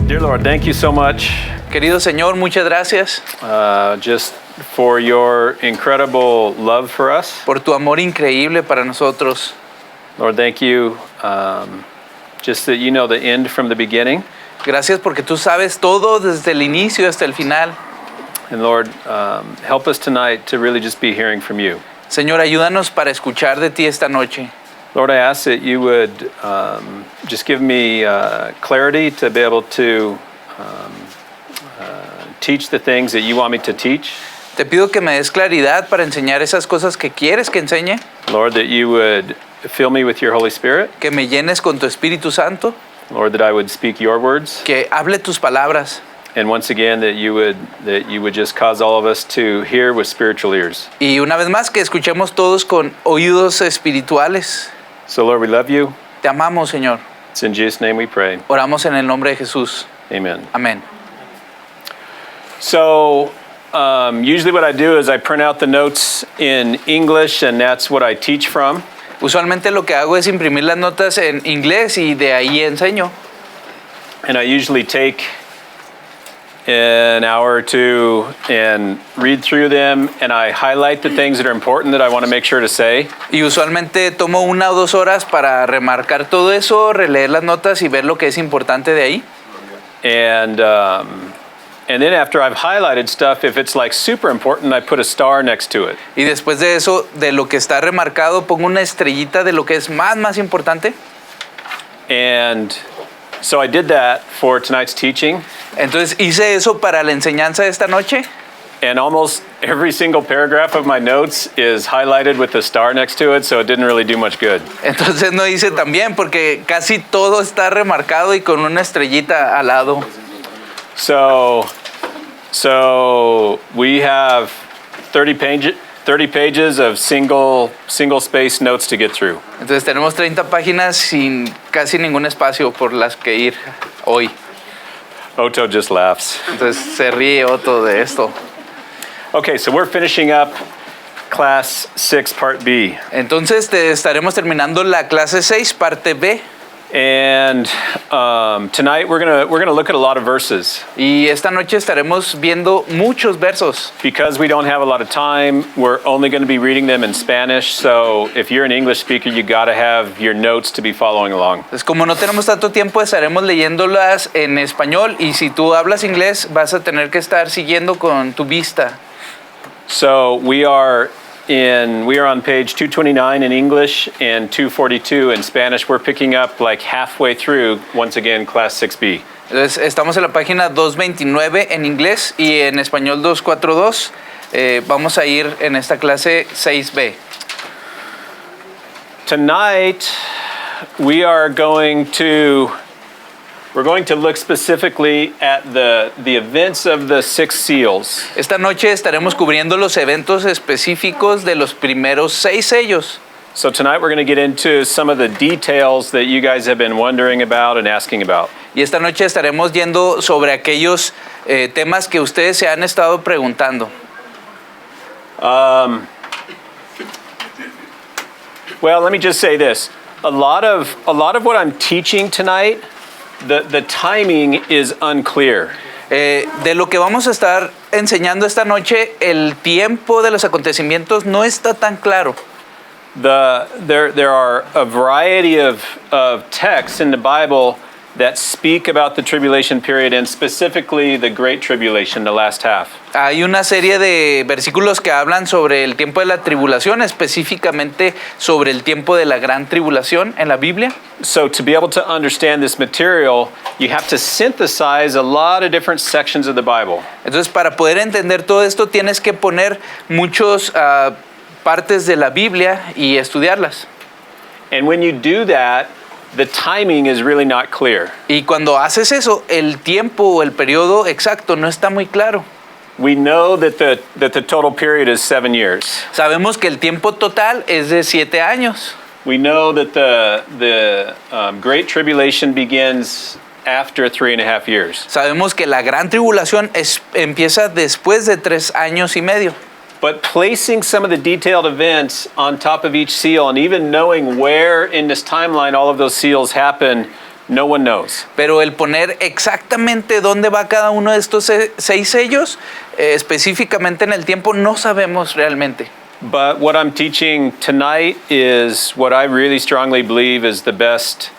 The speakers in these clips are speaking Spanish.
Dear Lord, thank you so much. Querido Señor, muchas gracias Just for your incredible love for us. por tu amor increíble para nosotros. Lord, thank you just that you know the end from the beginning. Gracias porque tú sabes todo desde el inicio hasta el final. And Lord, help us tonight to really just be hearing from you. Señor, ayúdanos para escuchar de ti esta noche. Lord, I ask that you would just give me clarity to be able to teach the things that you want me to teach. Te pido que me des claridad para enseñar esas cosas que quieres que enseñe, Lord, that you would fill me with your Holy Spirit. que me llenes con tu Espíritu Santo, Lord, that I would speak your words. que hable tus palabras. And once again, that you would just cause all of us to hear with spiritual ears. Y una vez más que escuchemos todos con oídos espirituales. So Lord, we love you. Te amamos, Señor. It's in Jesus' name we pray. Oramos en el nombre de Jesús. Amen. Amén. So usually what I do is I print out the notes in English, and that's what I teach from. Usualmente lo que hago es imprimir las notas en inglés y de ahí enseño. And I usually take an hour or two and read through them, and I highlight the things that are important that I want to make sure to say. Y usualmente tomo 1 o 2 horas para remarcar todo eso, releer las notas y ver lo que es importante de ahí. And then after I've highlighted stuff, if it's like super important, I put a star next to it. Y después de eso, de lo que está remarcado, pongo una estrellita de lo que es más importante. And so I did that for tonight's teaching. Entonces hice eso para la enseñanza de esta noche. And almost every single paragraph of my notes is highlighted with a star next to it, so it didn't really do much good. Entonces no hice tan bien porque casi todo está remarcado y con una estrellita al lado. So we have 30 pages of single space notes to get through. Entonces tenemos 30 páginas sin casi ningún espacio por las que ir hoy. Otto just laughs. Entonces se ríe Otto de esto. Okay, so we're finishing up class 6 part B. Entonces estaremos terminando la clase 6 parte B. And tonight we're gonna look at a lot of verses. Y esta noche estaremos viendo muchos versos. Because we don't have a lot of time, we're only going to be reading them in Spanish. So if you're an English speaker, you got to have your notes to be following along. Pues como no tenemos tanto tiempo, estaremos leyéndolas en español. Y si tú hablas inglés, vas a tener que estar siguiendo con tu vista. So we are on page 229 in English and 242 in Spanish. We're picking up like halfway through, once again, class 6B. Entonces, estamos en la página 229 en inglés y en español 242. Vamos a ir en esta clase 6B. Tonight, we're going to look specifically at the events of the 6 seals. Esta noche estaremos cubriendo los eventos específicos de los primeros 6 sellos. So tonight we're going to get into some of the details that you guys have been wondering about and asking about. Y esta noche estaremos yendo sobre aquellos temas que ustedes se han estado preguntando. Well, let me just say this. A lot of what I'm teaching tonight, the timing is unclear. De lo que vamos a estar enseñando esta noche, el tiempo de los acontecimientos no está tan claro. There are a variety of texts in the Bible that speak about the tribulation period, and specifically the Great Tribulation, the last half. Hay una serie de versículos que hablan sobre el tiempo de la tribulación, específicamente sobre el tiempo de la gran tribulación en la Biblia. So to be able to understand this material, you have to synthesize a lot of different sections of the Bible. Entonces, para poder entender todo esto, tienes que poner muchos partes de la Biblia y estudiarlas. And when you do that, the timing is really not clear. Y cuando haces eso, el tiempo o el periodo exacto no está muy claro. We know that the total period is 7 years. Sabemos que el tiempo total es de 7 años. We know that the Great Tribulation begins after 3.5 years. Sabemos que la gran tribulación empieza después de 3 años y medio. But placing some of the detailed events on top of each seal, and even knowing where in this timeline all of those seals happen, No one knows. Pero el poner exactamente dónde va cada uno de estos 6 sellos, específicamente en el tiempo, no sabemos realmente. But what I'm teaching tonight is what I really strongly believe is the best,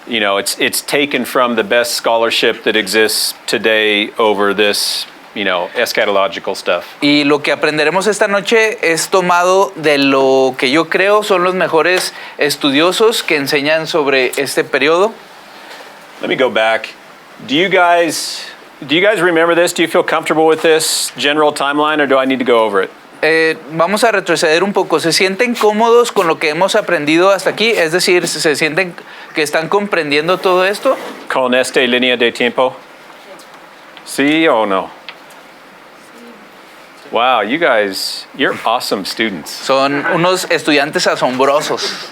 it's taken from the best scholarship that exists today over this, eschatological stuff. Y lo que aprenderemos esta noche es tomado de lo que yo creo son los mejores estudiosos que enseñan sobre este periodo. Let me go back. Do you guys remember this? Do you feel comfortable with this general timeline, or do I need to go over it? Vamos a retroceder un poco. ¿Se sienten cómodos con lo que hemos aprendido hasta aquí? Es decir, ¿se sienten que están comprendiendo todo esto? Con esta línea de tiempo? ¿Sí o no? Wow, you guys, you're awesome students. Son unos estudiantes asombrosos.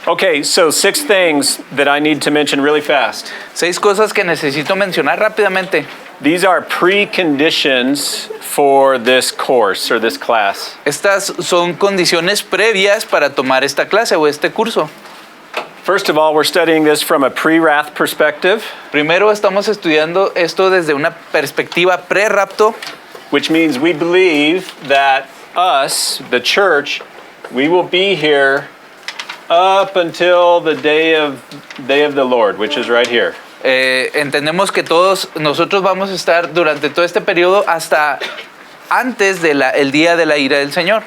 Okay, so 6 things that I need to mention really fast. 6 cosas que necesito mencionar rápidamente. These are preconditions for this course or this class. Estas son condiciones previas para tomar esta clase o este curso. First of all, we're studying this from a pre-wrath perspective. Primero estamos estudiando esto desde una perspectiva pre-rapto, which means we believe that us, the church, we will be here up until the day of the Lord, which is right here. Entendemos que todos nosotros vamos a estar durante todo este periodo hasta antes de el día de la ira del Señor.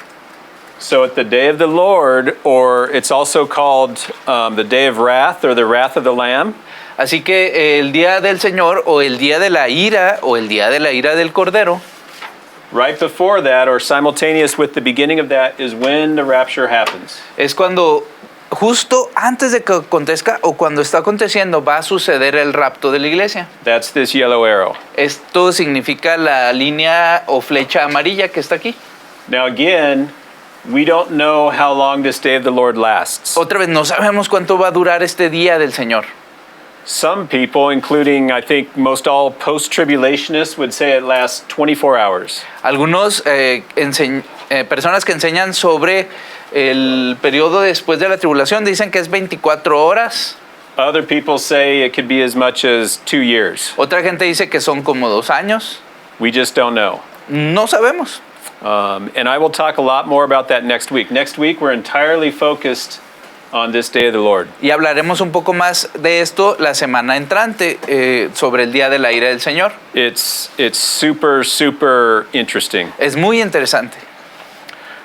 So at the day of the Lord, or it's also called the day of wrath or the wrath of the Lamb. Así que el día del Señor o el día de la ira o el día de la ira del Cordero. Right before that, or simultaneous with the beginning of that, is when the rapture happens. Es cuando justo antes de que acontezca o cuando está aconteciendo va a suceder el rapto de la iglesia. That's this yellow arrow. Esto significa la línea o flecha amarilla que está aquí. Now again, we don't know how long this day of the Lord lasts. Otra vez, no sabemos cuánto va a durar este día del Señor. Some people, including I think most all post-tribulationists, would say it lasts 24 hours. Algunos personas que enseñan sobre el periodo después de la tribulación dicen que es 24 horas. Other people say it could be as much as 2 years. Otra gente dice que son como 2 años. We just don't know. No sabemos. And I will talk a lot more about that next week. Next week we're entirely focused on this day of the Lord. Y hablaremos un poco más de esto la semana entrante sobre el día de la ira del Señor. It's super interesting. Es muy interesante.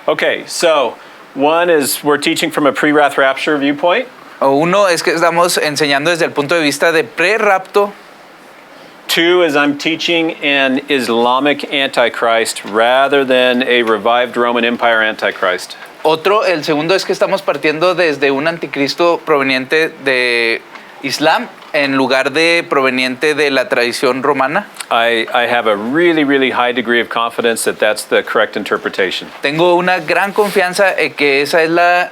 Okay, so one is we're teaching from a pre-wrath rapture viewpoint. Uno es que estamos enseñando desde el punto de vista de pre-rapto. 2 is I'm teaching an Islamic Antichrist rather than a revived Roman Empire Antichrist. El segundo es que estamos partiendo desde un anticristo proveniente de Islam en lugar de proveniente de la tradición romana. I have a really high degree of confidence that that's the correct interpretation. Tengo una gran confianza en que esa es la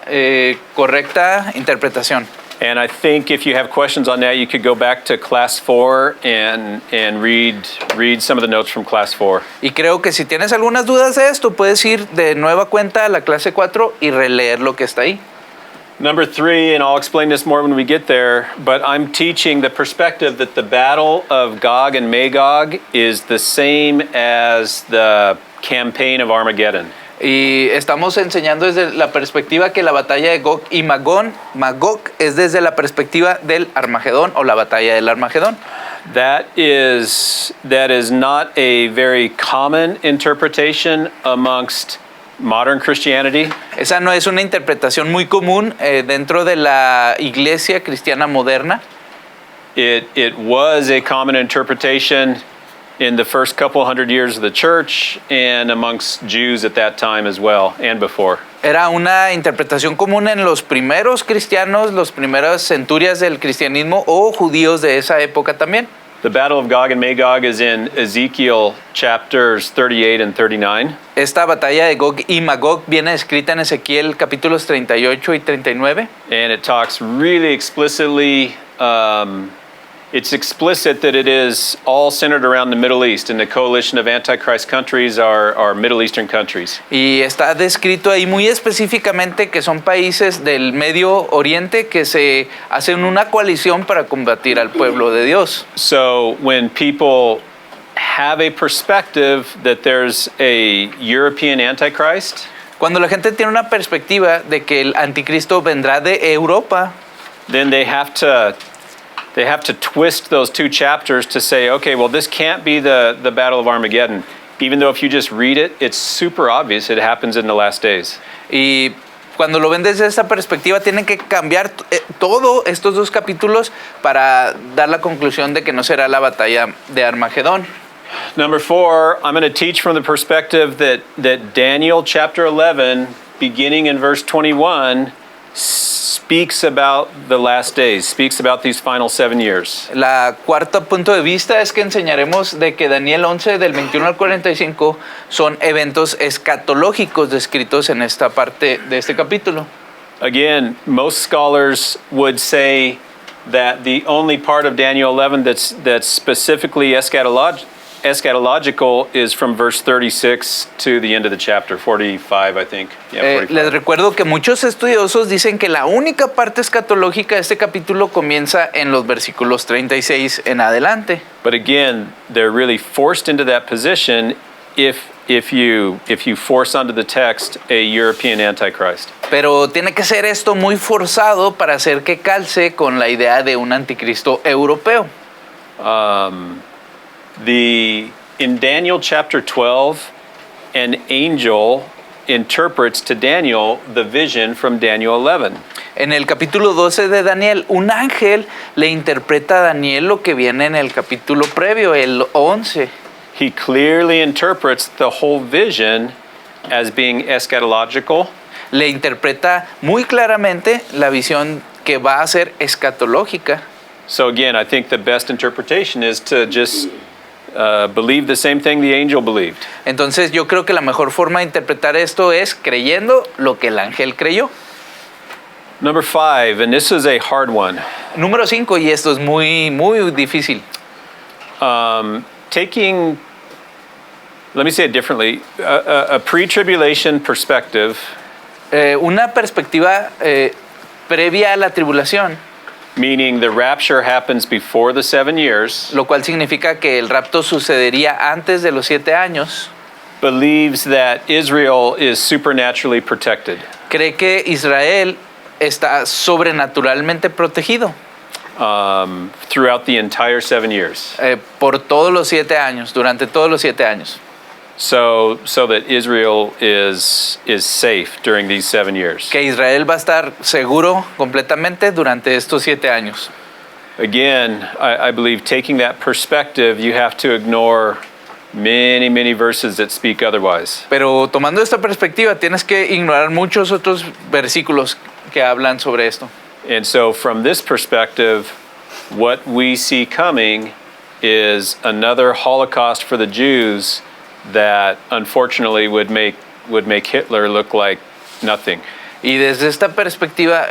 correcta interpretación. And I think if you have questions on that, you could go back to class 4 and read some of the notes from class 4. Y creo que si tienes algunas dudas de esto, puedes ir de nueva cuenta a la clase 4 y releer lo que está ahí. Number 3, and I'll explain this more when we get there, but I'm teaching the perspective that the battle of Gog and Magog is the same as the campaign of Armageddon. Y estamos enseñando desde la perspectiva que la batalla de Gog y Magog es desde la perspectiva del Armagedón o la batalla del Armagedón. That is not a very common interpretation amongst modern Christianity. Esa no es una interpretación muy común dentro de la iglesia cristiana moderna. It was a common interpretation in the first couple hundred years of the church and amongst Jews at that time as well and before. Era una interpretación común en los primeros cristianos, las primeras centurias del cristianismo o judíos de esa época también. The battle of Gog and Magog is in Ezekiel chapters 38 and 39. Esta batalla de Gog y Magog viene escrita en Ezequiel capítulos 38 y 39. And it talks really explicitly it's explicit that it is all centered around the Middle East, and the coalition of Antichrist countries are Middle Eastern countries. Y está descrito ahí muy específicamente que son países del Medio Oriente que se hacen una coalición para combatir al pueblo de Dios. So when people have a perspective that there's a European Antichrist, Cuando la gente tiene una perspectiva de que el anticristo vendrá de Europa, then they have to twist those two chapters to say, okay, well, this can't be the Battle of Armageddon. Even though if you just read it, it's super obvious it happens in the last days. y cuando lo ven desde esta perspectiva tienen que cambiar todos estos dos capítulos para dar la conclusión de que no será la batalla de Armagedón. Number 4, I'm going to teach from the perspective that Daniel chapter 11, beginning in verse 21, speaks about the last days, speaks about these final 7 years. La cuarta punto de vista es que enseñaremos de que Daniel 11 del 21 al 45 son eventos escatológicos descritos en esta parte de este capítulo. Again, most scholars would say that the only part of Daniel 11 that's specifically eschatological is from verse 36 to the end of the chapter, 45, I think. Yeah, 45. Les recuerdo que muchos estudiosos dicen que la única parte escatológica de este capítulo comienza en los versículos 36 en adelante. But again, they're really forced into that position if you force onto the text a European Antichrist. Pero tiene que ser esto muy forzado para hacer que calce con la idea de un anticristo europeo. In Daniel chapter 12, an angel interprets to Daniel the vision from Daniel 11. En el capítulo 12 de Daniel, un ángel le interpreta a Daniel lo que viene en el capítulo previo, el 11. He clearly interprets the whole vision as being eschatological. Le interpreta muy claramente la visión que va a ser escatológica. So again, I think the best interpretation is to just believe the same thing the angel believed. Entonces yo creo que la mejor forma de interpretar esto es creyendo lo que el ángel creyó. Number 5, and this is a hard one. Número 5, y esto es muy difícil. Let me say it differently, a pre-tribulation perspective Una perspectiva previa a la tribulación, meaning the rapture happens before the 7 years, lo cual significa que el rapto sucedería antes de los 7 años, believes that Israel is supernaturally protected. cree que Israel está sobrenaturalmente protegido Throughout the entire 7 years. Por todos los 7 años, durante todos los 7 años. So that Israel is safe during these 7 years. Que Israel va a estar seguro completamente durante estos 7 años. Again, I believe taking that perspective, you have to ignore many verses that speak otherwise. Pero tomando esta perspectiva, tienes que ignorar muchos otros versículos que hablan sobre esto. And so from this perspective, what we see coming is another Holocaust for the Jews that unfortunately would make Hitler look like nothing. Y desde esta perspectiva,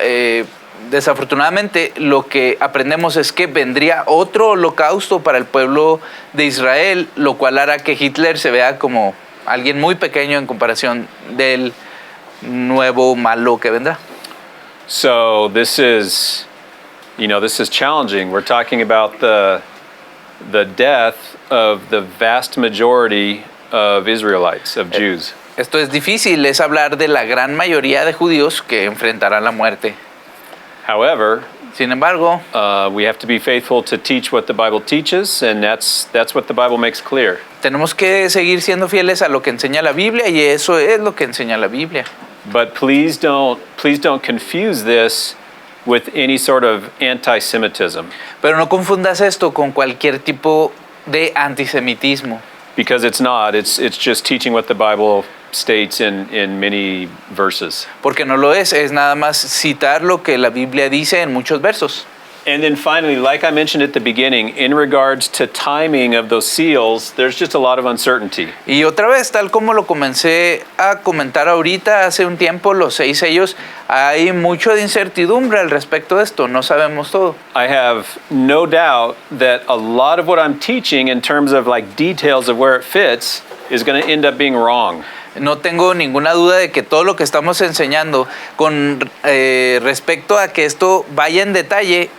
desafortunadamente, lo que aprendemos es que vendría otro holocausto para el pueblo de Israel, lo cual hará que Hitler se vea como alguien muy pequeño en comparación del nuevo malo que vendrá. So this is challenging. We're talking about the death of the vast majority of Israelites, of Jews. Esto es difícil, es hablar de la gran mayoría de judíos que enfrentarán la muerte. However, Sin embargo, we have to be faithful to teach what the Bible teaches, and that's what the Bible makes clear. tenemos que seguir siendo fieles a lo que enseña la Biblia, y eso es lo que enseña la Biblia. But please don't confuse this with any sort of anti-Semitism, Pero no confundas esto con cualquier tipo de antisemitismo, because it's not. It's just teaching what the Bible states in many verses. porque no lo es nada más citar lo que la Biblia dice en muchos versos. And then finally, like I mentioned at the beginning, in regards to timing of those seals, there's just a lot of uncertainty. Y otra vez, tal como lo comencé a comentar ahorita, hace un tiempo, los 6 sellos, hay mucho de incertidumbre al respecto de esto, no sabemos todo. I have no doubt that a lot of what I'm teaching in terms of like details of where it fits is going to end up being wrong. No tengo ninguna duda de que todo lo que estamos enseñando con respecto a que esto vaya en detalle,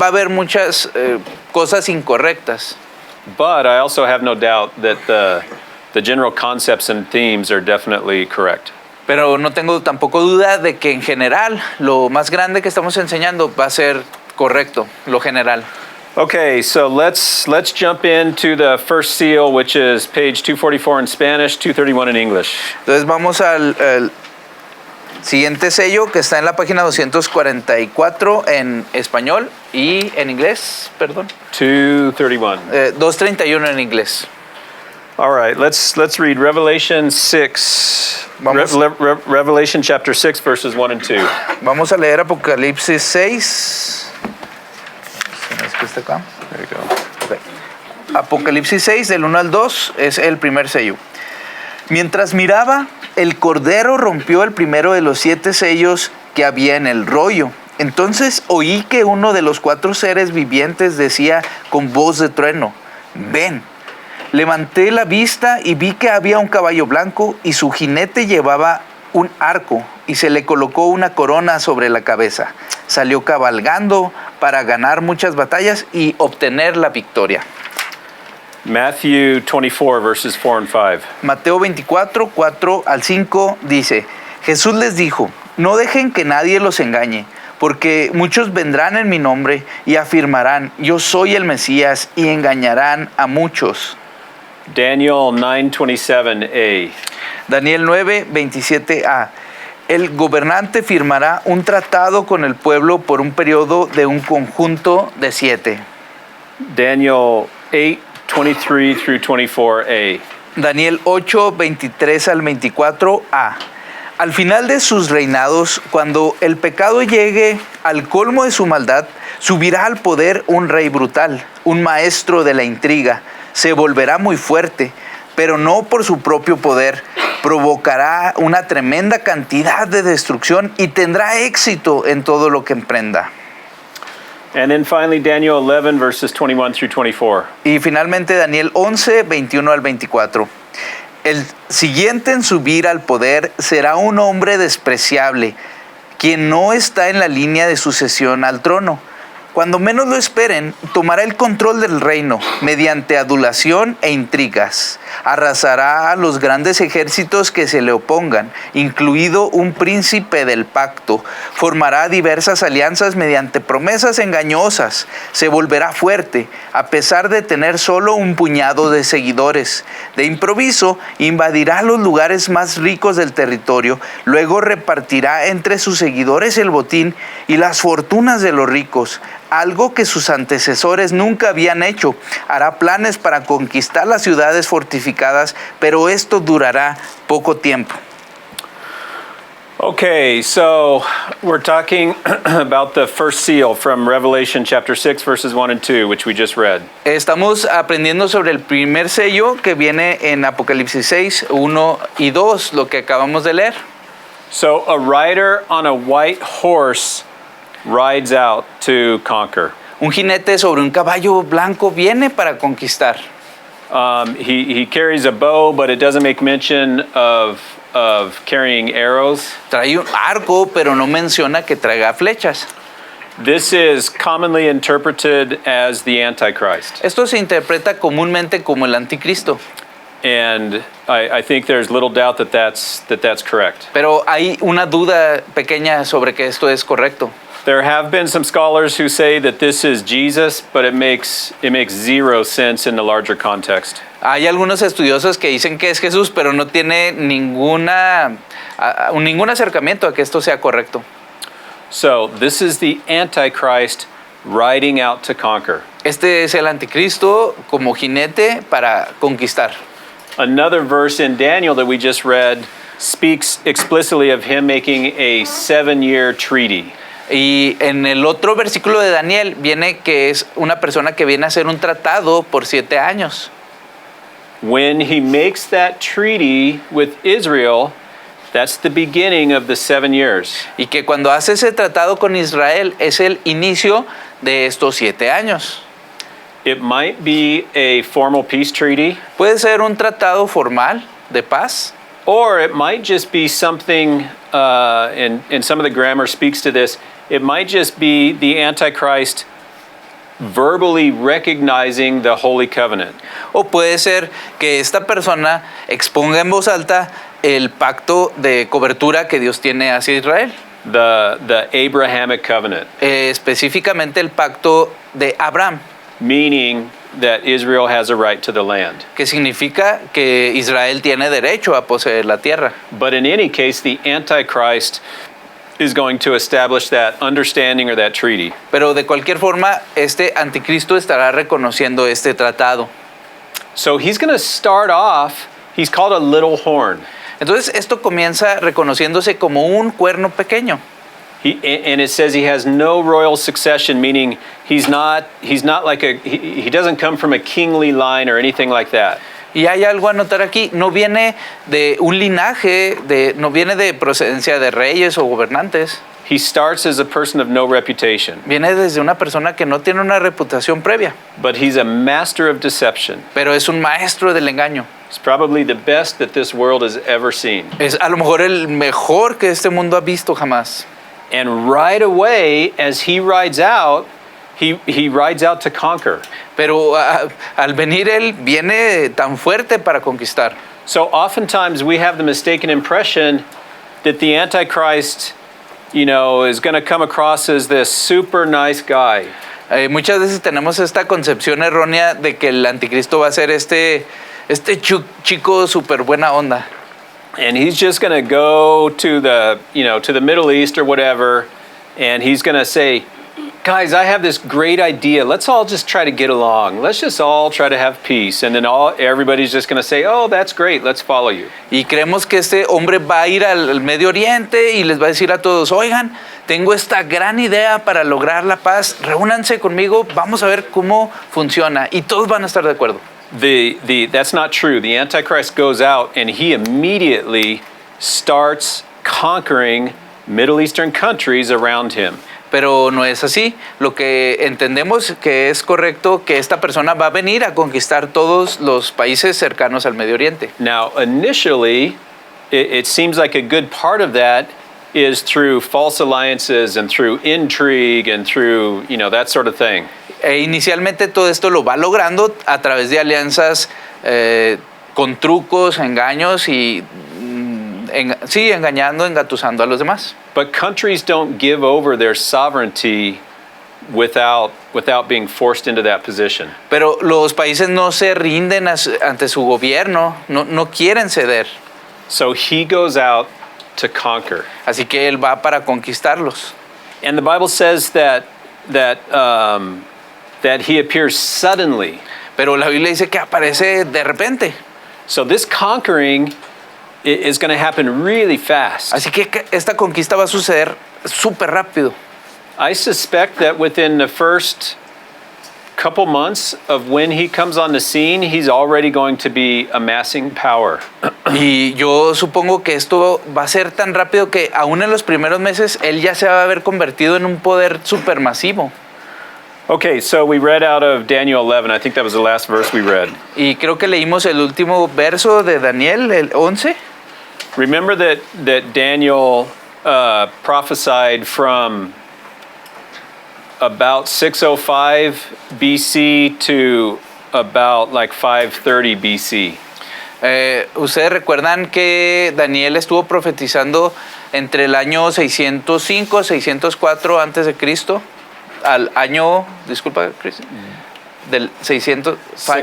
va a haber muchas cosas incorrectas. But I also have no doubt that the general concepts and themes are definitely correct. Pero no tengo tampoco duda de que en general lo más grande que estamos enseñando va a ser correcto, lo general. Okay, so let's jump into the first seal, which is page 244 in Spanish, 231 in English. Entonces vamos al siguiente sello que está en la página 244 en español y en inglés, perdón. 231. 231 en inglés. All right, let's read Revelation 6. Vamos. Revelation chapter 6, verses 1 and 2. Vamos a leer Apocalipsis 6. ¿Es que está acá? There you go. Okay. Apocalipsis 6, del 1 al 2, es el primer sello. Mientras miraba, el Cordero rompió el primero de los 7 sellos que había en el rollo. Entonces oí que uno de los 4 seres vivientes decía con voz de trueno: ven. Levanté la vista y vi que había un caballo blanco y su jinete llevaba un arco y se le colocó una corona sobre la cabeza. Salió cabalgando para ganar muchas batallas y obtener la victoria. Matthew 24, verses 4 and 5. Mateo 24, 4 al 5 dice: Jesús les dijo, no dejen que nadie los engañe, porque muchos vendrán en mi nombre y afirmarán, yo soy el Mesías, y engañarán a muchos. Daniel 9:27a. Daniel 9, 27a. El gobernante firmará un tratado con el pueblo por un periodo de un conjunto de 7. Daniel 8:23 through 24a. Daniel 8, 23 al 24a. Al final de sus reinados, cuando el pecado llegue al colmo de su maldad, subirá al poder un rey brutal, un maestro de la intriga. Se volverá muy fuerte, pero no por su propio poder. Provocará una tremenda cantidad de destrucción y tendrá éxito en todo lo que emprenda. And then finally Daniel 11, verses 21 through 24. Y finalmente Daniel 11, 21 al 24. El siguiente en subir al poder será un hombre despreciable, quien no está en la línea de sucesión al trono. Cuando menos lo esperen, tomará el control del reino mediante adulación e intrigas. Arrasará a los grandes ejércitos que se le opongan, incluido un príncipe del pacto. Formará diversas alianzas mediante promesas engañosas. Se volverá fuerte, a pesar de tener solo un puñado de seguidores. De improviso, invadirá los lugares más ricos del territorio. Luego repartirá entre sus seguidores el botín y las fortunas de los ricos, algo que sus antecesores nunca habían hecho. Hará planes para conquistar las ciudades fortificadas, pero esto durará poco tiempo. Okay, so we're talking about the first seal from Revelation chapter 6, verses 1 and 2, which we just read. Estamos aprendiendo sobre el primer sello que viene en Apocalipsis 6, 1 y 2, lo que acabamos de leer. So a rider on a white horse rides out to conquer. Un jinete sobre un caballo blanco viene para conquistar. He carries a bow, but it doesn't make mention of carrying arrows. Trae un arco, pero no menciona que traiga flechas. This is commonly interpreted as the Antichrist. Esto se interpreta comúnmente como el Anticristo. And I think there's little doubt that that's correct. Pero hay una duda pequeña sobre que esto es correcto. There have been some scholars who say that this is Jesus, but it makes zero sense in the larger context. Hay algunos estudiosos que dicen que es Jesús, pero no tiene ningún acercamiento a que esto sea correcto. So this is the Antichrist riding out to conquer. Este es el Anticristo como jinete para conquistar. Another verse in Daniel that we just read speaks explicitly of him making a 7-year treaty. Y en el otro versículo de Daniel viene que es una persona que viene a hacer un tratado por 7 años. When he makes that treaty with Israel, that's the beginning of the 7 years. Y que cuando hace ese tratado con Israel es el inicio de estos 7 años. It might be a formal peace treaty, Puede ser un tratado formal de paz, or it might just be something, and some of the grammar speaks to this, it might just be the Antichrist verbally recognizing the Holy Covenant. o puede ser que esta persona exponga en voz alta el pacto de cobertura que Dios tiene hacia Israel. The Abrahamic covenant, Específicamente el pacto de Abraham, meaning that Israel has a right to the land. que significa que Israel tiene derecho a poseer la tierra. But in any case, the Antichrist is going to establish that understanding or that treaty. Pero de cualquier forma, este anticristo estará reconociendo este tratado. So he's going to start off, he's called a little horn. Entonces esto comienza reconociéndose como un cuerno pequeño. And it says he has no royal succession, meaning he's not like he doesn't come from a kingly line or anything like that. Y hay algo a notar aquí, no viene de un linaje, no viene de procedencia de reyes o gobernantes. He starts as a person of no reputation, Viene desde una persona que no tiene una reputación previa, but he's a master of deception. pero es un maestro del engaño. It's probably the best that this world has ever seen. Es a lo mejor el mejor que este mundo ha visto jamás. And right away, as he rides out, he rides out to conquer. Pero al venir él viene tan fuerte para conquistar. So oftentimes we have the mistaken impression that the Antichrist, is going to come across as this super nice guy. Muchas veces tenemos esta concepción errónea de que el anticristo va a ser este chico súper buena onda. And he's just going to go to the Middle East or whatever, and he's going to say, guys, I have this great idea. Let's all just try to get along. Let's just all try to have peace. And then everybody's just going to say, oh, that's great. Let's follow you. Y creemos que este hombre va a ir al Medio Oriente y les va a decir a todos, oigan, tengo esta gran idea para lograr la paz. Reúnanse conmigo, vamos a ver cómo funciona. Y todos van a estar de acuerdo. That's not true. The Antichrist goes out and he immediately starts conquering Middle Eastern countries around him. Pero no es así. Lo que entendemos que es correcto que esta persona va a venir a conquistar todos los países cercanos al Medio Oriente. Now, initially, it seems like a good part of that is through false alliances and through intrigue and through, that sort of thing. Inicialmente todo esto lo va logrando a través de alianzas con trucos, engaños y engañando, engatusando a los demás. But countries don't give over their sovereignty without being forced into that position. Pero los países no se rinden ante su gobierno, no quieren ceder. So he goes out to conquer. Así que él va para conquistarlos. And the Bible says that he appears suddenly. Pero la Biblia dice que aparece de repente. So this conquering is going to happen really fast. Así que esta conquista va a suceder súper rápido. I suspect that within the first couple months of when he comes on the scene, he's already going to be amassing power. Y yo supongo que esto va a ser tan rápido que aún en los primeros meses él ya se va a haber convertido en un poder supermasivo. Okay, so we read out of Daniel 11. I think that was the last verse we read. Y creo que leímos el último verso de Daniel, el 11. Remember that Daniel prophesied from about 605 BC to about like 530 BC. Ustedes recuerdan que Daniel estuvo profetizando entre el año 605, 604 antes de Cristo al año, disculpa, Chris, del 605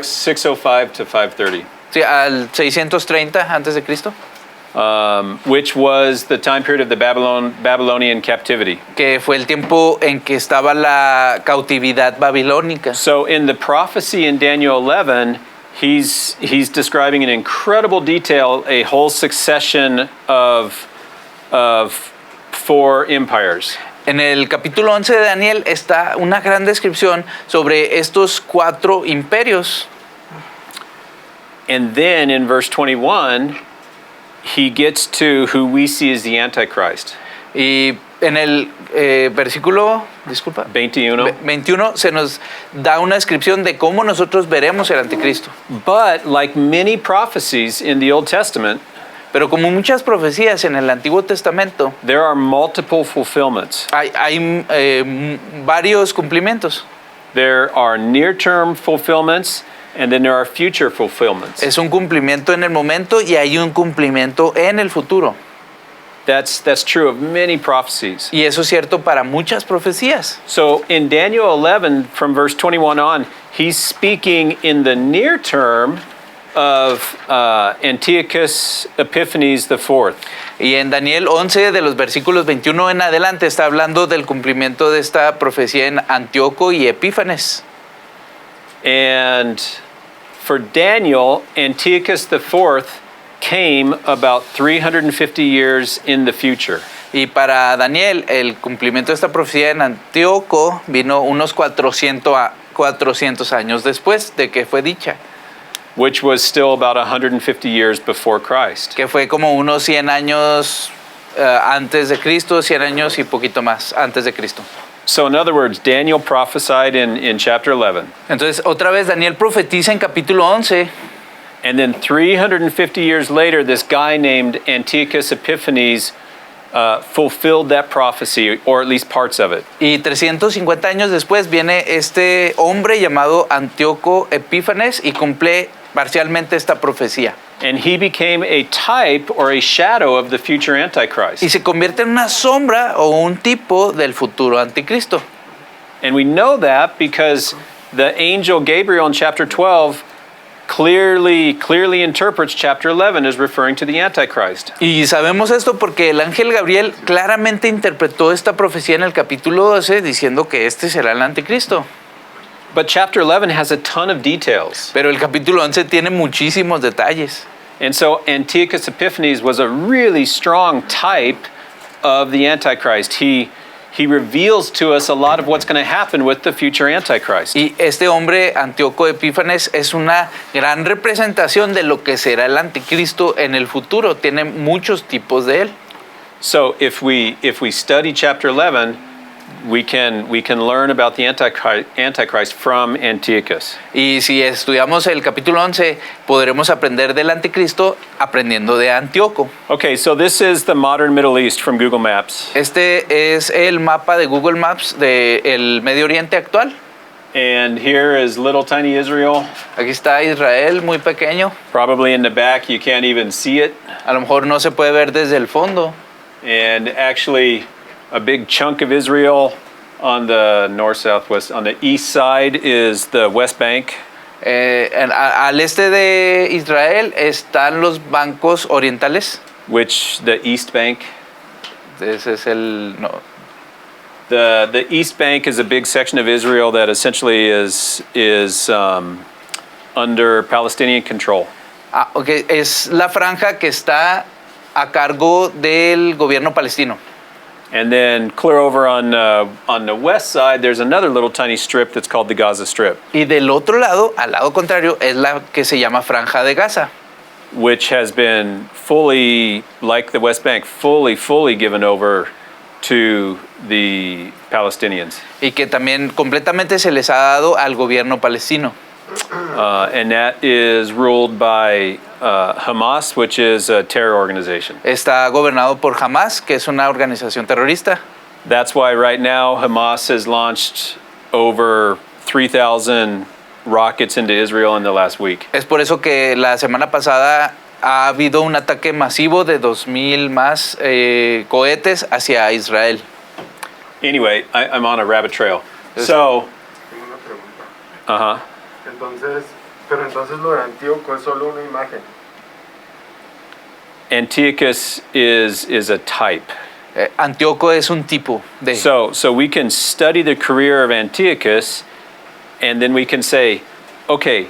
605 to 530. Sí, al 630 antes de Cristo. Which was the time period of the Babylonian captivity. Que fue el tiempo en que estaba la cautividad babilónica. So in the prophecy in Daniel 11, he's describing in incredible detail a whole succession of 4 empires. En el capítulo 11 de Daniel está una gran descripción sobre estos 4 imperios. And then in verse 21, he gets to who we see as the Antichrist. Y en el versículo, 21 se nos da una descripción de cómo nosotros veremos el anticristo. But like many prophecies in the Old Testament, Pero como muchas profecías en el Antiguo Testamento, there are multiple fulfillments. hay varios cumplimientos. There are near-term fulfillments, and then there are future fulfillments. Es un cumplimiento en el momento y hay un cumplimiento en el futuro. That's true of many prophecies. Y eso es cierto para muchas profecías. So in Daniel 11, from verse 21 on, he's speaking in the near term of Antiochus Epiphanes IV. Y en Daniel 11, de los versículos 21 en adelante, está hablando del cumplimiento de esta profecía en Antíoco y Epífanes. And for Daniel, Antiochus IV came about 350 years in the future. Y para Daniel, el cumplimiento de esta profecía en Antíoco vino unos 400 años después de que fue dicha. Which was still about 150 years before Christ. Que fue como unos 100 años antes de Cristo, 100 años y poquito más antes de Cristo. So in other words, Daniel prophesied in chapter 11. Entonces, otra vez Daniel profetiza en capítulo 11. And then 350 years later, this guy named Antiochus Epiphanes fulfilled that prophecy, or at least parts of it. Y 350 años después viene este hombre llamado Antíoco Epífanes y cumple parcialmente esta profecía. And he became a type or a shadow of the future Antichrist. Y se convierte en una sombra o un tipo del futuro anticristo. And we know that because the angel Gabriel in chapter 12 clearly interprets chapter 11 as referring to the Antichrist. Y sabemos esto porque el ángel Gabriel claramente interpretó esta profecía en el capítulo 12 diciendo que este será el anticristo. But chapter 11 has a ton of details. Pero el capítulo 11 tiene muchísimos detalles. And so Antiochus Epiphanes was a really strong type of the Antichrist. He reveals to us a lot of what's going to happen with the future Antichrist. Y este hombre, Antíoco Epífanes, es una gran representación de lo que será el anticristo en el futuro. Tiene muchos tipos de él. So if we study chapter 11, we can learn about the Antichrist from Antiochus. Y si estudiamos el capítulo 11, podremos aprender del anticristo aprendiendo de Antíoco. Okay, so this is the modern Middle East from Google Maps. Este es el mapa de Google Maps del Medio Oriente actual. And here is little tiny Israel. Aquí está Israel, muy pequeño. Probably in the back, you can't even see it. A lo mejor no se puede ver desde el fondo. And actually, a big chunk of Israel on the north-southwest, on the east side is the West Bank. Al este de Israel están los bancos orientales. Which, the East Bank? Ese es el... No. The East Bank is a big section of Israel that essentially is under Palestinian control. Okay. Es la franja que está a cargo del gobierno palestino. And then clear over on the west side, there's another little tiny strip that's called the Gaza Strip. Y del otro lado, al lado contrario, es la que se llama Franja de Gaza. Which has been fully, like the West Bank, fully given over to the Palestinians. Y que también completamente se les ha dado al gobierno palestino. And that is ruled by Hamas, which is a terror organization. Está gobernado por Hamas, que es una organización terrorista. That's why right now Hamas has launched over 3,000 rockets into Israel in the last week. Es por eso que la semana pasada ha habido un ataque masivo de 2,000 más cohetes hacia Israel. Anyway, I'm on a rabbit trail. So, Tengo una pregunta. Entonces lo de Antíoco es solo una imagen. Antiochus is a type. Antíoco es un tipo de... So we can study the career of Antiochus, and then we can say, okay,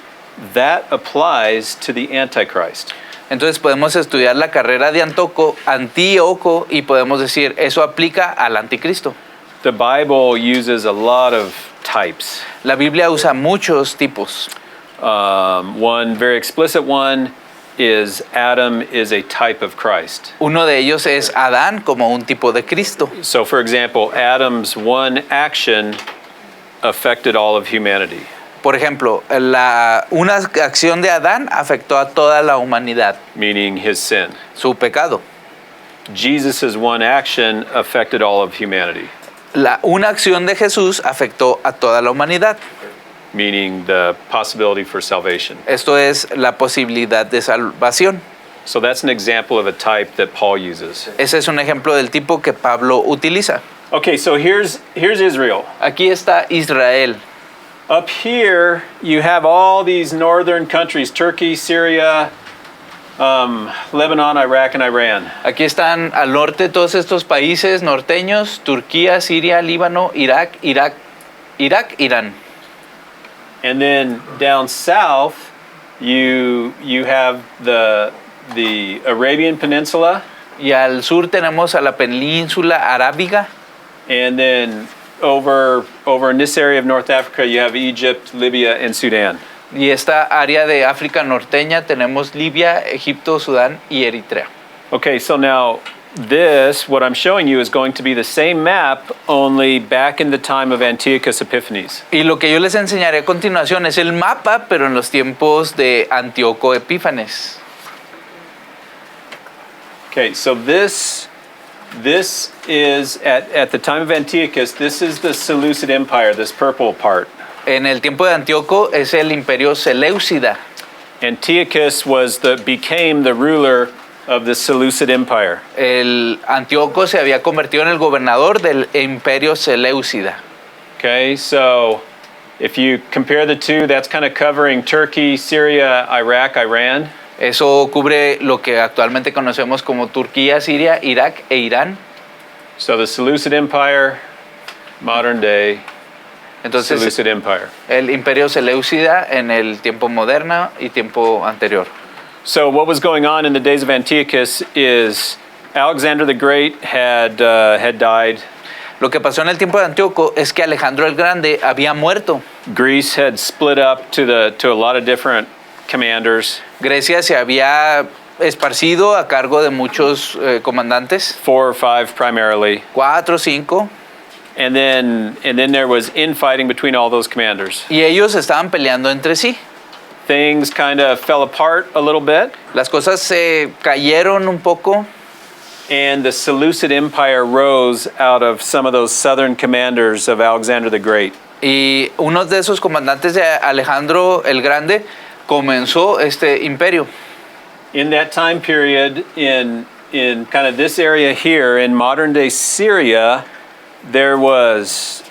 that applies to the Antichrist. Entonces podemos estudiar la carrera de Antíoco y podemos decir, eso aplica al anticristo. the Bible uses a lot of types. La Biblia usa muchos tipos. One very explicit one is Adam is a type of Christ. Uno de ellos es Adán como un tipo de Cristo. So, for example, Adam's one action affected all of humanity. Por ejemplo, una acción de Adán afectó a toda la humanidad, Meaning his sin. su pecado. Jesus' one action affected all of humanity, Una acción de Jesús afectó a toda la humanidad. meaning the possibility for salvation. Esto es la posibilidad de salvación. So that's an example of a type that Paul uses. Ese es un ejemplo del tipo que Pablo utiliza. Okay, so here's Israel. Aquí está Israel. Up here, you have all these northern countries, Turkey, Syria, Lebanon, Iraq, and Iran. Aquí están al norte todos estos países norteños: Turquía, Siria, Líbano, Irak, Irán. And then down south, you have the Arabian Peninsula, Y al sur tenemos a la península arábiga. and then over in this area of North Africa, you have Egypt, Libya, and Sudan. Y esta área de África norteña tenemos Libia, Egipto, Sudán y Eritrea. Okay, so now what I'm showing you is going to be the same map, only back in the time of Antiochus Epiphanes. Y lo que yo les enseñaré a continuación es el mapa, pero en los tiempos de Antíoco Epífanes. Okay, so this is at the time of Antiochus. This is the Seleucid Empire, this purple part. En el tiempo de Antíoco es el imperio Seleucida. Antiochus became the ruler of the Seleucid Empire. El Antíoco se había convertido en el gobernador del imperio Seleucida. Okay, so if you compare the two, that's kind of covering Turkey, Syria, Iraq, Iran. Eso cubre lo que actualmente conocemos como Turquía, Siria, Irak e Irán. So the Seleucid Empire, modern day Entonces, Seleucid Empire. el imperio Seleucida en el tiempo moderno y tiempo anterior. So what was going on in the days of Antiochus is Alexander the Great had died. Lo que pasó en el tiempo de Antíoco es que Alejandro el Grande había muerto. Greece had split up to a lot of different commanders. Grecia se había esparcido a cargo de muchos comandantes, 4 or 5 primarily. 4 o 5, And then there was infighting between all those commanders. y ellos estaban peleando entre sí. Things kind of fell apart a little bit, Las cosas se cayeron un poco and the Seleucid Empire rose out of some of those southern commanders of Alexander the Great. y uno de esos comandantes de Alejandro el Grande comenzó este imperio. In that time period, in kind of this area here, in modern day Syria, there was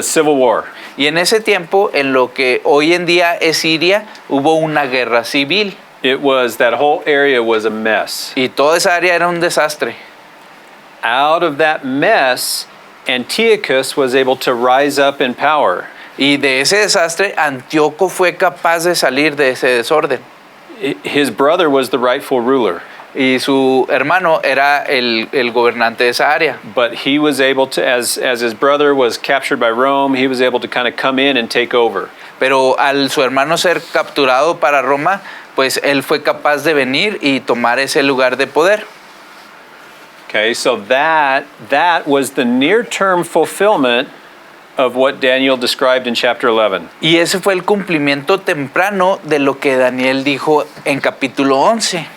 civil war. Y en ese tiempo, en lo que hoy en día es Siria, hubo una guerra civil. That whole area was a mess. Y toda esa área era un desastre. Out of that mess, Antiochus was able to rise up in power. Y de ese desastre, Antíoco fue capaz de salir de ese desorden. His brother was the rightful ruler. Y su hermano era el gobernante de esa área. But he was able to, as his brother was captured by Rome, he was able to kind of come in and take over. Pero al su hermano ser capturado para Roma, pues él fue capaz de venir y tomar ese lugar de poder. Okay, so that was the near-term fulfillment of what Daniel described in chapter 11. Y ese fue el cumplimiento temprano de lo que Daniel dijo en capítulo 11.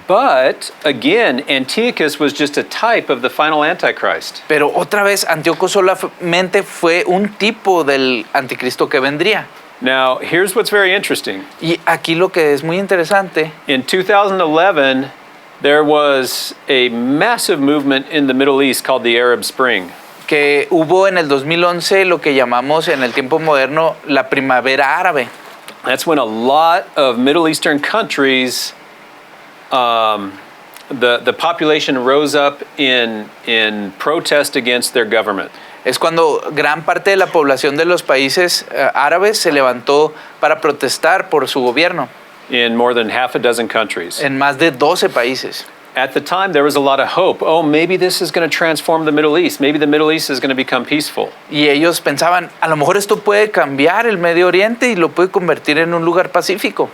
But again, Antiochus was just a type of the final Antichrist. Pero otra vez, Antíoco solamente fue un tipo del anticristo que vendría. Now, here's what's very interesting. Y aquí lo que es muy interesante, In 2011, there was a massive movement in the Middle East called the Arab Spring. que hubo en el 2011 lo que llamamos en el tiempo moderno la primavera árabe. That's when a lot of Middle Eastern countries, the population rose up in protest against their government. Es cuando gran parte de la población de los países árabes se levantó para protestar por su gobierno In more than half a dozen countries. en más de 12 países. At the time, there was a lot of hope. Oh, maybe this is going to transform the Middle East. Maybe the Middle East is going to become peaceful. Y ellos pensaban, a lo mejor esto puede cambiar el Medio Oriente y lo puede convertir en un lugar pacífico.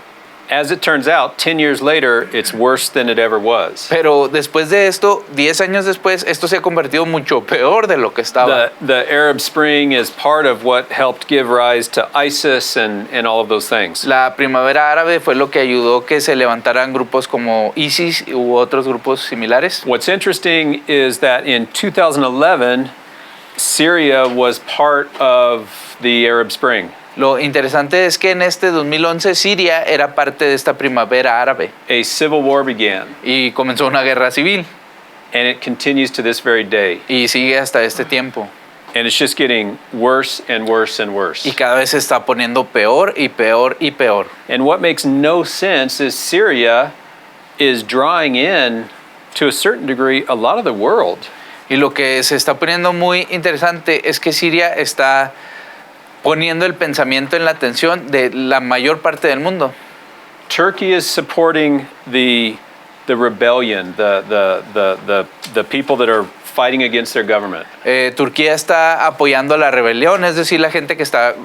As it turns out, 10 years later, it's worse than it ever was. Pero después de esto, 10 años después, esto se ha convertido mucho peor de lo que estaba. The Arab Spring is part of what helped give rise to ISIS and all of those things. La primavera árabe fue lo que ayudó que se levantaran grupos como ISIS u otros grupos similares. What's interesting is that in 2011, Syria was part of the Arab Spring. Lo interesante es que en este 2011 Siria era parte de esta primavera árabe A civil war began, y comenzó una guerra civil and it continues to this very day. y sigue hasta este tiempo. And it's just getting worse and worse and worse. Y cada vez se está poniendo peor y peor y peor. And what makes no sense is Syria is drawing in, to a certain degree, a lot of the world. Y lo que se está poniendo muy interesante es que Siria está poniendo el pensamiento en la atención de la mayor parte del mundo. Turkey is supporting the rebellion, the people that are fighting against their government. Turquía está apoyando a la rebelión, es decir, la gente que está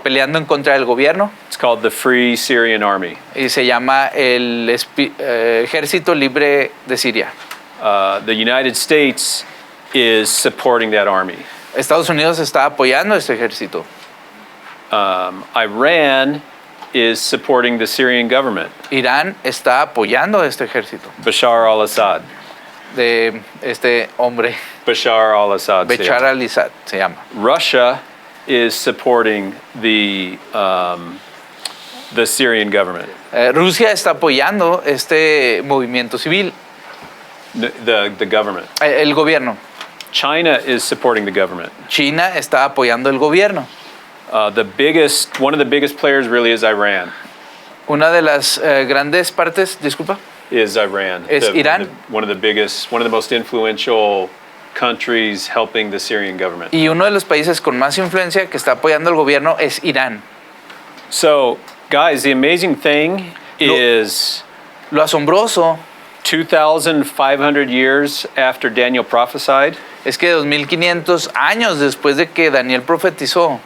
peleando en contra del gobierno. It's called the Free Syrian Army. Y se llama el Ejército Libre de Siria. The United States is supporting that army. Estados Unidos está apoyando este ejército. Iran is supporting the Syrian government. Irán está apoyando este ejército Bashar al-Assad. de este hombre, Bashar al-Assad. Bashar al-Assad se llama. Russia is supporting the Syrian government. Rusia está apoyando este movimiento civil, The government. el gobierno. China is supporting the government. China está apoyando el gobierno. One of the biggest players really is Iran. Una de las grandes partes, disculpa, Is Iran. Es Irán. One of the most influential countries helping the Syrian government. y uno de los países con más influencia que está apoyando el gobierno es Irán. So, guys, the amazing thing is Lo asombroso 2,500 years after Daniel prophesied, es que 2500 años después de que Daniel profetizó,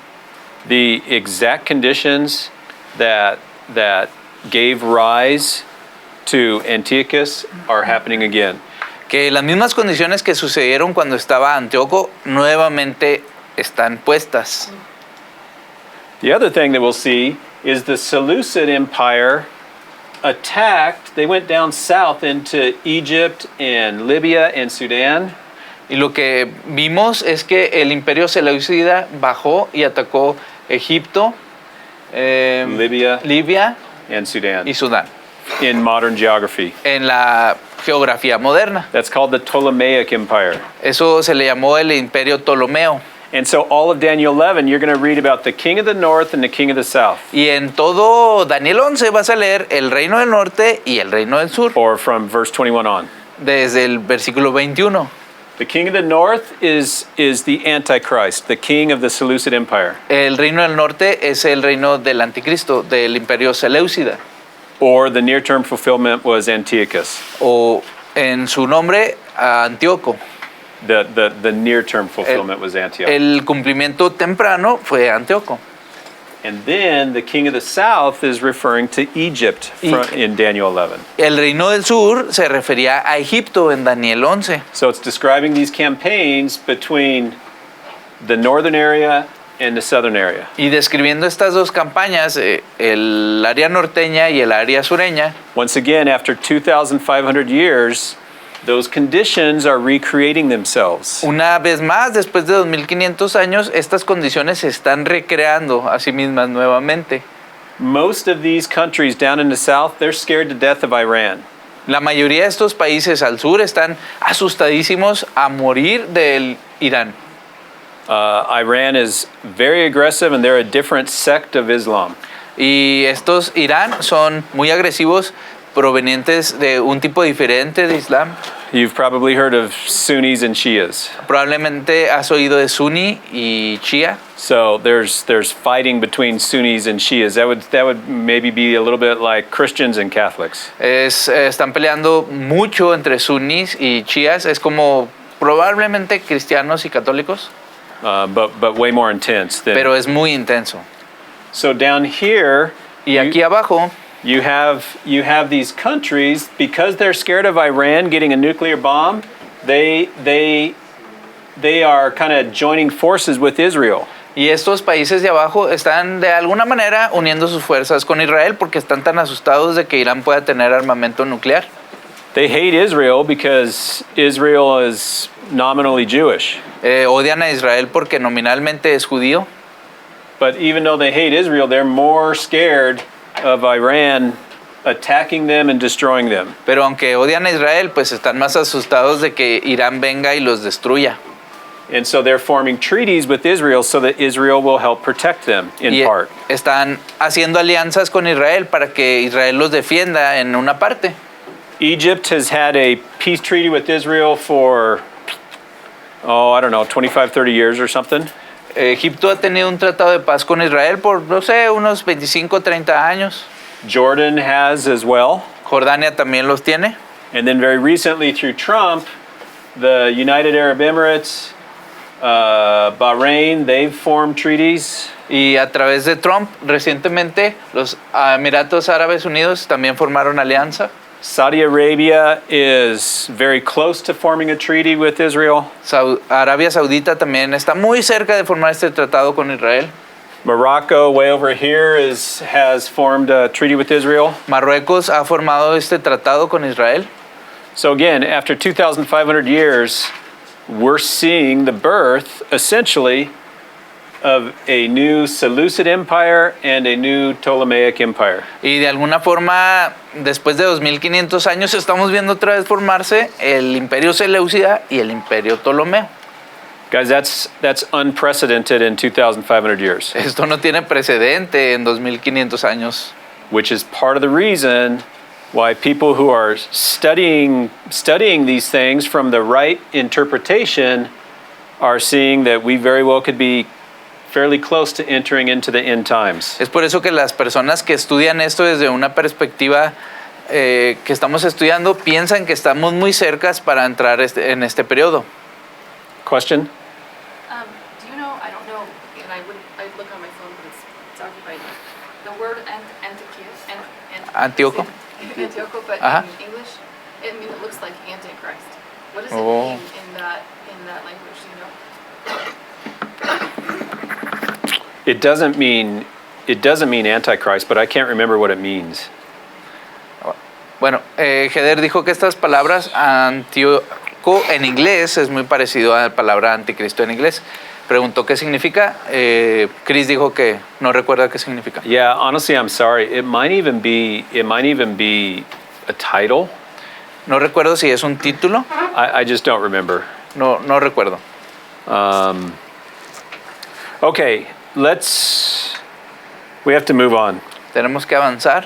the exact conditions that gave rise to Antiochus are happening again. que las mismas condiciones que sucedieron cuando estaba Antíoco nuevamente están puestas. The other thing that we'll see is the Seleucid Empire attacked. They went down south into Egypt and Libya and Sudan. Y lo que vimos es que el imperio seleucida bajó y atacó Egipto, Libia and Sudan y Sudán in modern geography. en la geografía moderna. That's called the Ptolemaic Empire. Eso se le llamó el imperio Ptolomeo. And so all of Daniel 11, you're going to read about the king of the north and the king of the south. Y en todo Daniel 11 vas a leer el reino del norte y el reino del sur, Or from verse 21 on. desde el versículo 21. The king of the north is the Antichrist, the king of the Seleucid Empire. El reino del norte es el reino del anticristo, del imperio seleucida. Or the near-term fulfillment was Antiochus. O en su nombre, Antíoco. The near-term fulfillment was Antioch. El cumplimiento temprano fue Antíoco. And then the king of the south is referring to Egypt in Daniel 11. El reino del sur se refería a Egipto en Daniel 11. So it's describing these campaigns between the northern area and the southern area. Y describiendo estas dos campañas, el área norteña y el área sureña, Once again, after 2,500 years, those conditions are recreating themselves. una vez más, después de 2500 años, estas condiciones se están recreando a sí mismas nuevamente. Most of these countries down in the south, they're scared to death of Iran. La mayoría de estos países al sur están asustadísimos a morir del Irán. Iran is very aggressive and they're a different sect of Islam. Y estos Irán son muy agresivos, provenientes de un tipo diferente de Islam. You've probably heard of Sunnis and Shias. Probablemente has oído de Sunni y Shia. So there's fighting between Sunnis and Shias. That would maybe be a little bit like Christians and Catholics. Están peleando mucho entre sunnis y chias. Es como probablemente cristianos y católicos, But way more intense than. pero es muy intenso. So down here, Y aquí abajo you have these countries, because they're scared of Iran getting a nuclear bomb. They are kind of joining forces with Israel. y estos países de abajo están de alguna manera uniendo sus fuerzas con Israel porque están tan asustados de que Irán pueda tener armamento nuclear. They hate Israel because Israel is nominally Jewish. Odian a Israel porque nominalmente es judío. But even though they hate Israel, they're more scared of Iran attacking them and destroying them. Pero aunque odian a Israel, pues están más asustados de que Irán venga y los destruya. And so they're forming treaties with Israel so that Israel will help protect them in Y part. están haciendo alianzas con Israel para que Israel los defienda en una parte. Egypt has had a peace treaty with Israel for, 25, 30 years or something. Egipto ha tenido un tratado de paz con Israel por, no sé, unos 25, 30 años. Jordan has as well. Jordania también los tiene. And then very recently through Trump, the United Arab Emirates, Bahrain, they've formed treaties. Y a través de Trump, recientemente, los Emiratos Árabes Unidos también formaron alianza. Saudi Arabia is very close to forming a treaty with Israel. Arabia Saudita también está muy cerca de formar este tratado con Israel. Morocco, way over here, has formed a treaty with Israel. Marruecos ha formado este tratado con Israel. So again, after 2,500 years, we're seeing the birth, essentially, of a new Seleucid Empire and a new Ptolemaic Empire. Y de alguna forma, después de 2500 años, estamos viendo otra vez formarse el Imperio Seleucida y el Imperio Ptolomeo. Guys, that's unprecedented in 2,500 years. Esto no tiene precedente en 2500 años. Which is part of the reason why people who are studying these things from the right interpretation are seeing that we very well could be fairly close to entering into the end times. Es por eso que las personas que estudian esto desde una perspectiva que estamos estudiando piensan que estamos muy cercas para entrar en este periodo. Question? Do you know, I don't know, and I look on my phone, but it's occupied. The word Antioco. Antioco, but Ajá. in English, it looks like Antichrist. What does it Oh. mean in that language, do you know? It doesn't mean Antichrist, but I can't remember what it means. Bueno, Heder dijo que estas palabras Antioco en inglés es muy parecido a la palabra anticristo en inglés. Preguntó qué significa. Chris dijo que no recuerda qué significa. Yeah, honestly, I'm sorry. It might even be a title. No recuerdo si es un título. I just don't remember. No recuerdo. Okay, we have to move on. Tenemos que avanzar.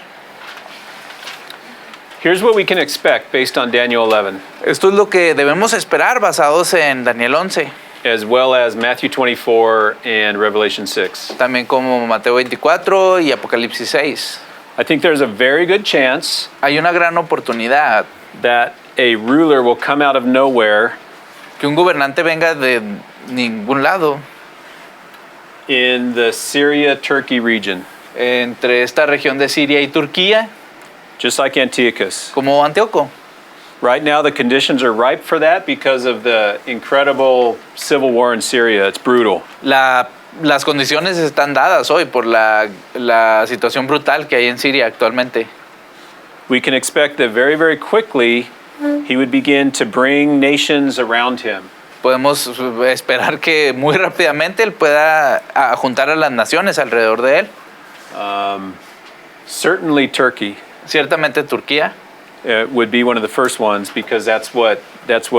Here's what we can expect based on Daniel 11, Esto es lo que debemos esperar basados en Daniel 11, as well as Matthew 24 and Revelation 6. también como Mateo 24 y Apocalipsis 6. I think there's a very good chance Hay una gran oportunidad that a ruler will come out of nowhere que un gobernante venga de ningún lado in the Syria-Turkey region, entre esta región de Siria y Turquía, just like Antiochus. como Antioco. Right now, the conditions are ripe for that because of the incredible civil war in Syria. It's brutal. Las condiciones están dadas hoy por la situación brutal que hay en Siria actualmente. We can expect that very, very quickly he would begin to bring nations around him. Podemos esperar que muy rápidamente él pueda juntar a las naciones alrededor de él. Certainly Turkey Ciertamente Turquía would be one of the first ones because that's what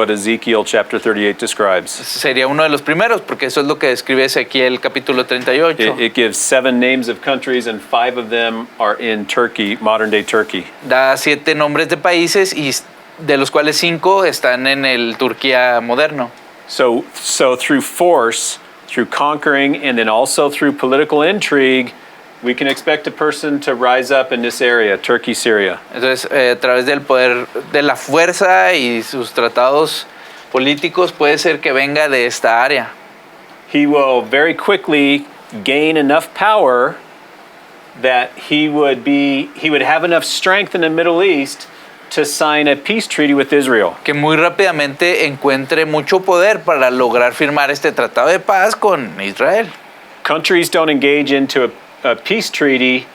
Ezekiel chapter 38 describes. sería uno de los primeros porque eso es lo que describe Ezequiel capítulo 38. It gives 7 names of countries and 5 of them are in Turkey, modern day Turkey. Da 7 nombres de países y de los cuales 5 están en el Turquía moderno. So through force, through conquering, and then also through political intrigue, we can expect a person to rise up in this area, Turkey, Syria. Entonces, a través del poder de la fuerza y sus tratados políticos, puede ser que venga de esta área. He will very quickly gain enough power that he would have enough strength in the Middle East to sign a peace treaty with Israel. Que muy rápidamente encuentre mucho poder para lograr firmar este tratado de paz con Israel. Countries don't engage into a peace treaty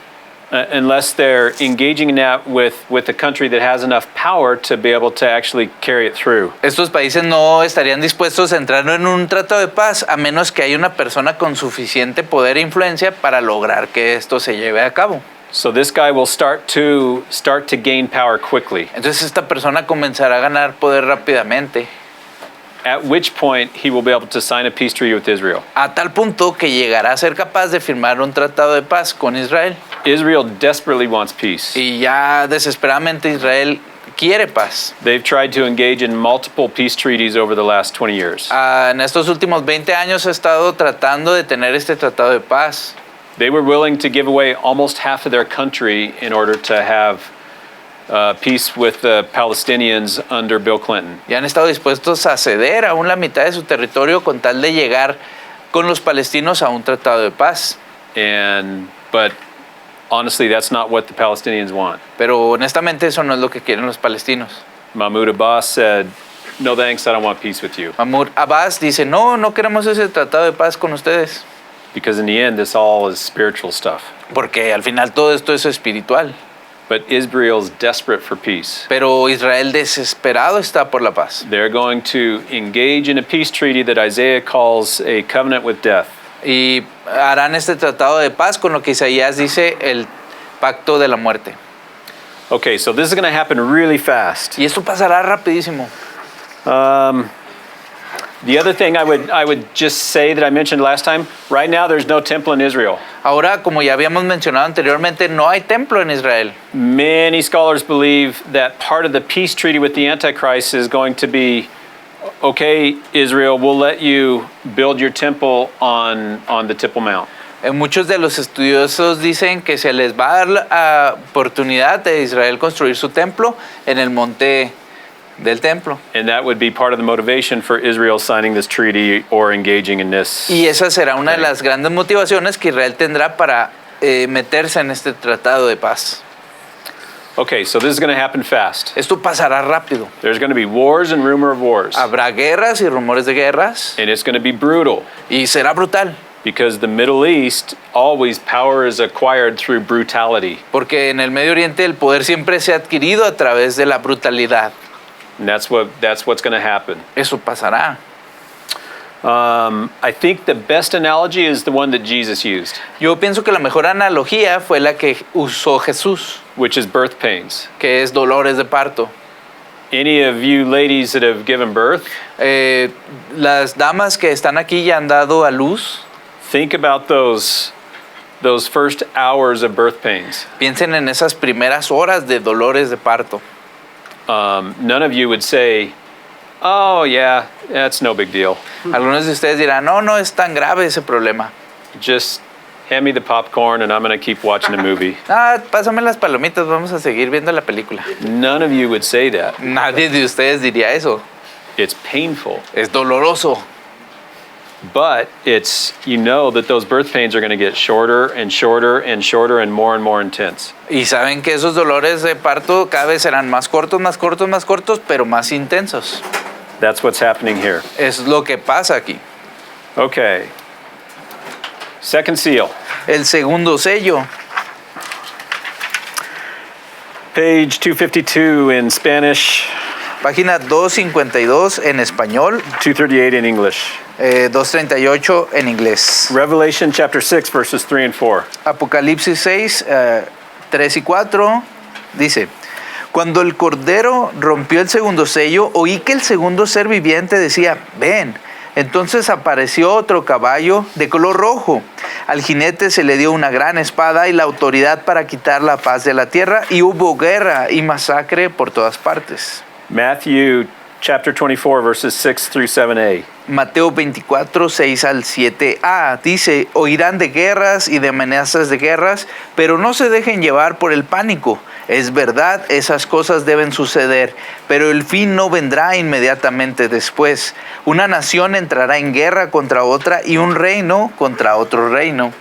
unless they're engaging in that with a country that has enough power to be able to actually carry it through. Estos países no estarían dispuestos a entrar en un tratado de paz a menos que haya una persona con suficiente poder e influencia para lograr que esto se lleve a cabo. So this guy will start to gain power quickly. Entonces esta persona comenzará a ganar poder rápidamente. At which point he will be able to sign a peace treaty with Israel. A tal punto que llegará a ser capaz de firmar un tratado de paz con Israel. Israel desperately wants peace. Y ya desesperadamente Israel quiere paz. They've tried to engage in multiple peace treaties over the last 20 years. En estos últimos 20 años ha estado tratando de tener este tratado de paz. They were willing to give away almost half of their country in order to have peace with the Palestinians under Bill Clinton. Y han estado dispuestos a ceder aún la mitad de su territorio con tal de llegar con los palestinos a un tratado de paz. But honestly, that's not what the Palestinians want. Pero honestamente eso no es lo que quieren los palestinos. Mahmoud Abbas said, "No thanks, I don't want peace with you." Mahmoud Abbas dice, no queremos ese tratado de paz con ustedes. Because in the end, this all is spiritual stuff. Porque al final todo esto es espiritual. But Israel's desperate for peace. Pero Israel desesperado está por la paz. They're going to engage in a peace treaty that Isaiah calls a covenant with death. Y harán este tratado de paz con lo que Isaías dice el pacto de la muerte. Okay, so this is going to happen really fast. Y esto pasará rapidísimo. The other thing I would just say that I mentioned last time, right now there's no temple in Israel. Ahora, como ya habíamos mencionado anteriormente, no hay templo en Israel. Many scholars believe that part of the peace treaty with the Antichrist is going to be, okay, Israel, we'll let you build your temple on the Temple Mount. Muchos de los estudiosos dicen que se les va a dar la oportunidad de Israel construir su templo en el monte del templo. And that would be part of the motivation for Israel signing this treaty or engaging in this. Y esa será una de las grandes motivaciones que Israel tendrá para meterse en este tratado de paz. Okay, so this is going to happen fast. Esto pasará rápido. There's going to be wars and rumor of wars. Habrá guerras y rumores de guerras. And it's going to be brutal. Y será brutal. Because the Middle East, always power is acquired through brutality. Porque en el Medio Oriente el poder siempre se ha adquirido a través de la brutalidad. And that's what's going to happen. Eso pasará. I think the best analogy is the one that Jesus used, Yo pienso que la mejor analogía fue la que usó Jesús, which is birth pains. que es dolores de parto. Any of you ladies that have given birth, Las damas que están aquí ya han dado a luz. think about those first hours of birth pains. Piensen en esas primeras horas de dolores de parto. None of you would say, "Oh yeah, that's no big deal. Algunos de ustedes dirán, no es tan grave ese problema. Just hand me the popcorn and I'm going to keep watching the movie." Pásame las palomitas, vamos a seguir viendo la película. None of you would say that. Nadie de ustedes diría eso. It's painful. Es doloroso. But you know that those birth pains are going to get shorter and shorter and shorter and more intense. Y saben que esos dolores de parto cada vez serán más cortos, más cortos, más cortos, pero más intensos. That's what's happening here. Es lo que pasa aquí. Okay. Second seal. El segundo sello. Page 252 in Spanish, Página 252 en español, 238 in English. 238 en inglés. Revelation chapter 6 verses 3 and 4. Apocalipsis 6, 3 y 4 dice: Cuando el Cordero rompió el segundo sello, oí que el segundo ser viviente decía, ven. Entonces apareció otro caballo de color rojo. Al jinete se le dio una gran espada y la autoridad para quitar la paz de la tierra, y hubo guerra y masacre por todas partes. Matthew chapter 24, verses 6 through 7a. Mateo 24, 6 al 7a, dice, oirán de guerras y de amenazas de guerras, pero no se dejen llevar por el pánico. Es verdad, esas cosas deben suceder, pero el fin no vendrá inmediatamente después. Una nación entrará en guerra contra otra y un reino contra otro reino.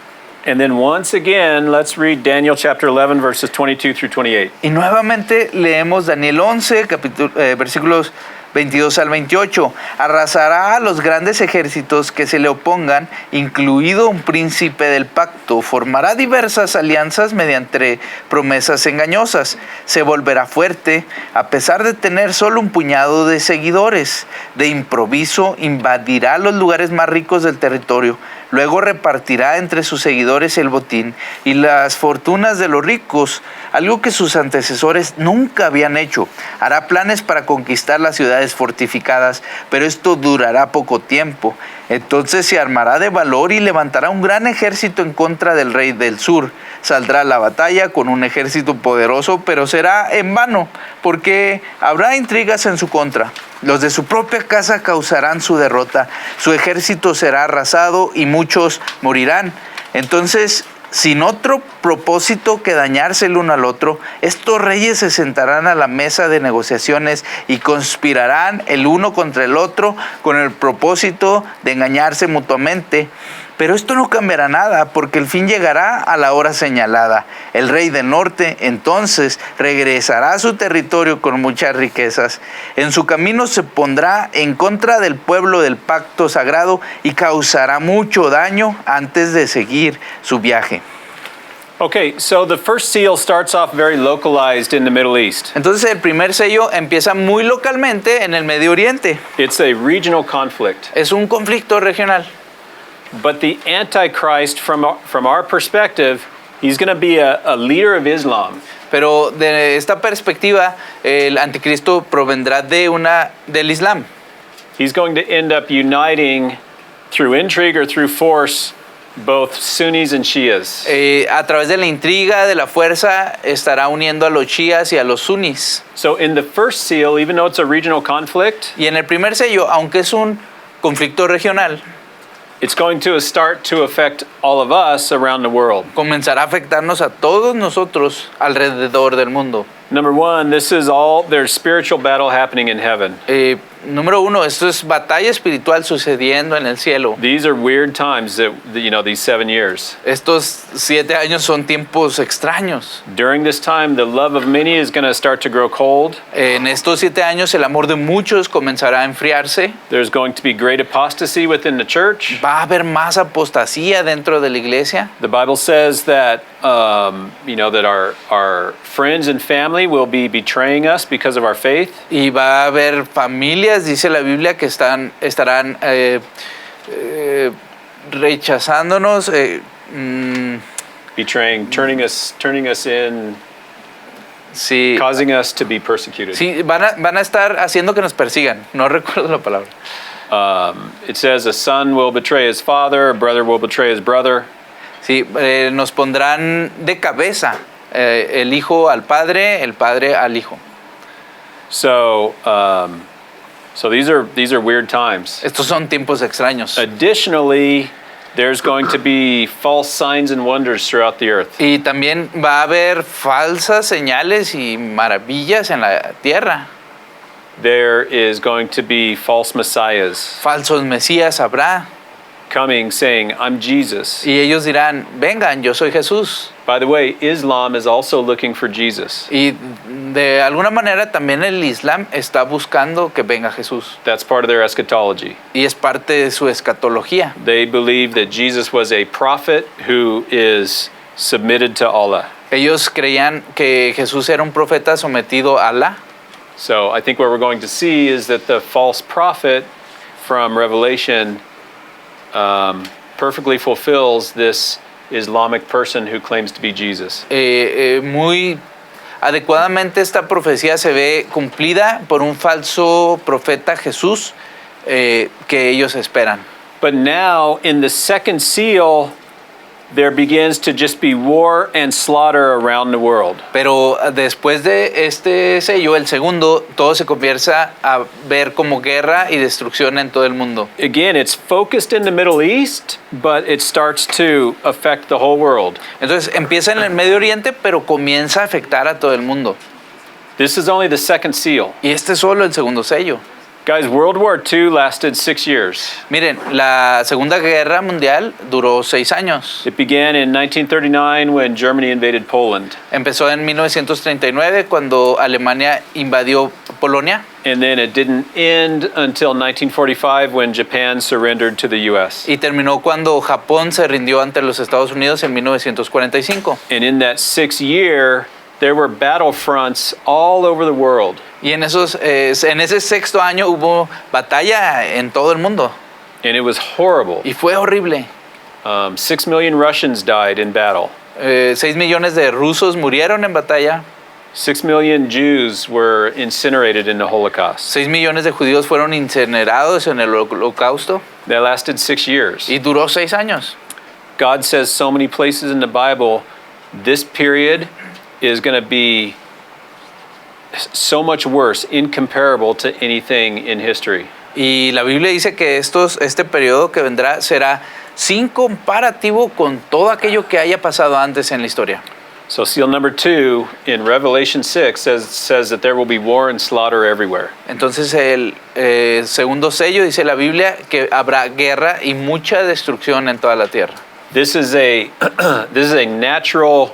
And then once again, let's read Daniel chapter 11, verses 22 through 28. Y nuevamente leemos Daniel 11, versículos 22 al 28. Arrasará a los grandes ejércitos que se le opongan, incluido un príncipe del pacto. Formará diversas alianzas mediante promesas engañosas. Se volverá fuerte, a pesar de tener solo un puñado de seguidores. De improviso invadirá los lugares más ricos del territorio. Luego repartirá entre sus seguidores el botín y las fortunas de los ricos, algo que sus antecesores nunca habían hecho. Hará planes para conquistar las ciudades fortificadas, pero esto durará poco tiempo. Entonces se armará de valor y levantará un gran ejército en contra del rey del sur. Saldrá a la batalla con un ejército poderoso, pero será en vano, porque habrá intrigas en su contra. Los de su propia casa causarán su derrota. Su ejército será arrasado y muchos morirán. Entonces, sin otro propósito que dañarse el uno al otro, estos reyes se sentarán a la mesa de negociaciones y conspirarán el uno contra el otro con el propósito de engañarse mutuamente. Pero esto no cambiará nada, porque el fin llegará a la hora señalada. El rey del norte entonces regresará a su territorio con muchas riquezas. En su camino se pondrá en contra del pueblo del pacto sagrado y causará mucho daño antes de seguir su viaje. Okay, so the first seal starts off very localized in the Middle East. Entonces el primer sello empieza muy localmente en el Medio Oriente. It's a regional conflict. Es un conflicto regional. But the Antichrist, from our perspective, he's going to be a leader of Islam. Pero de esta perspectiva, el anticristo provendrá del Islam. He's going to end up uniting through intrigue or through force both Sunnis and Shias. A través de la intriga, de la fuerza, estará uniendo a los chiías y a los sunis. So in the first seal, even though it's a regional conflict, Y en el primer sello, aunque es un conflicto regional, it's going to start to affect all of us around the world. comenzará a afectarnos a todos nosotros alrededor del mundo. Number one, there's spiritual battle happening in heaven. Número uno, esto es batalla espiritual sucediendo en el cielo. These are weird times these 7 years. Estos 7 años son tiempos extraños. During this time, the love of many is going to start to grow cold. En estos 7 años el amor de muchos comenzará a enfriarse. There's going to be great apostasy within the church. Va a haber más apostasía dentro de la iglesia. The Bible says that that our friends and family will be betraying us because of our faith. Y va a haber familias, dice la Biblia, que estarán rechazándonos, Betraying, turning us in, sí, causing us to be persecuted. sí, van a estar haciendo que nos persigan. No recuerdo la palabra. It says a son will betray his father, a brother will betray his brother. Sí, nos pondrán de cabeza, el hijo al padre, el padre al hijo. So these are weird times. Estos son tiempos extraños. Additionally, there's going to be false signs and wonders throughout the earth. Y también va a haber falsas señales y maravillas en la tierra. There is going to be false messiahs Falsos mesías habrá. coming saying, I'm Jesus. Y ellos dirán, vengan, yo soy Jesús. By the way, Islam is also looking for Jesus. Y de alguna manera también el Islam está buscando que venga Jesús. That's part of their eschatology. Y es parte de su escatología. They believe that Jesus was a prophet who is submitted to Allah. Ellos creían que Jesús era un profeta sometido a Allah. So I think what we're going to see is that the false prophet from Revelation perfectly fulfills this Islamic person who claims to be Jesus. Muy adecuadamente esta profecía se ve cumplida por un falso profeta Jesús que ellos esperan. But now in the second seal, there begins to just be war and slaughter around the world. Pero después de este sello, el segundo, todo se comienza a ver como guerra y destrucción en todo el mundo. Again, it's focused in the Middle East, but it starts to affect the whole world. Entonces empieza en el Medio Oriente, pero comienza a afectar a todo el mundo. This is only the second seal. Y este es solo el segundo sello. Guys, World War II lasted 6 years. Miren, la Segunda Guerra Mundial duró 6 años. It began in 1939 when Germany invaded Poland. Empezó en 1939 cuando Alemania invadió Polonia. And then it didn't end until 1945 when Japan surrendered to the U.S. Y terminó cuando Japón se rindió ante los Estados Unidos en 1945. And in that 6th year, there were battlefronts all over the world. Y en ese sexto año hubo batalla en todo el mundo. And it was horrible. Y fue horrible. 6 million Russians died in battle. 6 millones de rusos murieron en batalla. 6 million Jews were incinerated in the Holocaust. 6 millones de judíos fueron incinerados en el holocausto. That lasted 6 years. Y duró 6 años. God says so many places in the Bible, this period is going to be so much worse, incomparable to anything in history. Y la Biblia dice que este periodo que vendrá será sin comparativo con todo aquello que haya pasado antes en la historia. So seal number 2 in Revelation 6 says that there will be war and slaughter everywhere. Entonces el segundo sello dice la Biblia que habrá guerra y mucha destrucción en toda la tierra. This is a natural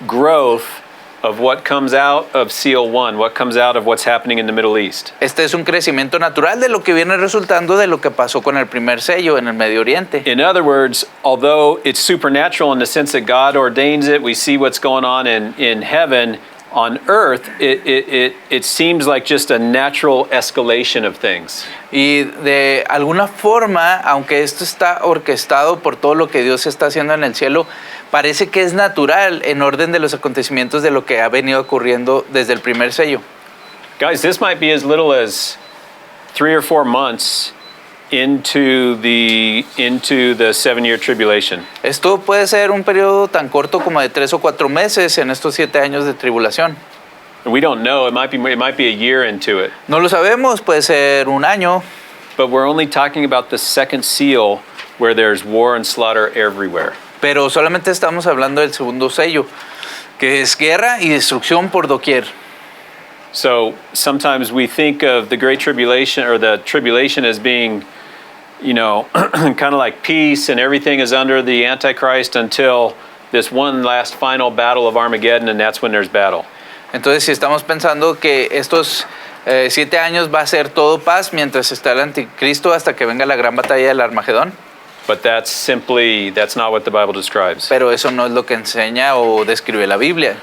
growth of what comes out of seal 1, what comes out of what's happening in the Middle East. Este es un crecimiento natural de lo que viene resultando de lo que pasó con el primer sello en el Medio Oriente. In other words, although it's supernatural in the sense that God ordains it, we see what's going on in heaven, on earth, it seems like just a natural escalation of things. Y de alguna forma, aunque esto está orquestado por todo lo que Dios está haciendo en el cielo, parece que es natural en orden de los acontecimientos de lo que ha venido ocurriendo desde el primer sello. Guys, this might be as little as 3 or 4 months into the 7-year tribulation. Esto puede ser un periodo tan corto como de 3 o 4 meses en estos 7 años de tribulación. We don't know. It might be a year into it. No lo sabemos, puede ser un año. But we're only talking about the second seal where there's war and slaughter everywhere. Pero solamente estamos hablando del segundo sello, que es guerra y destrucción por doquier. So sometimes we think of the Great Tribulation or the tribulation as being, kind of like peace and everything is under the Antichrist until this one last final battle of Armageddon, and that's when there's battle. Entonces, si estamos pensando que estos 7 años va a ser todo paz mientras está el Anticristo hasta que venga la gran batalla del Armagedón. But that's not what the Bible describes. Pero eso no es lo que enseña o describe la Biblia.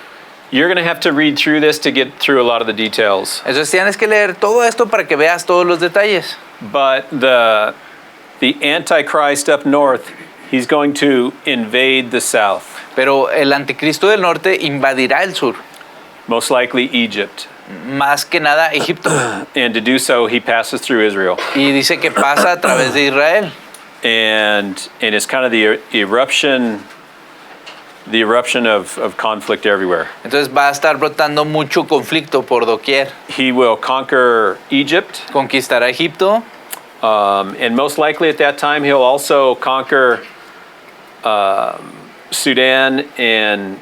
You're going to have to read through this to get through a lot of the details. Entonces tienes que leer todo esto para que veas todos los detalles. But the Antichrist up north, he's going to invade the south. Pero el Anticristo del norte invadirá el sur. Most likely Egypt. Más que nada Egipto. And to do so, he passes through Israel. Y dice que pasa a través de Israel. And it's kind of the eruption of conflict everywhere. Entonces va a estar brotando mucho conflicto por doquier. He will conquer Egypt. Conquistará Egipto. And most likely at that time he'll also conquer Sudan and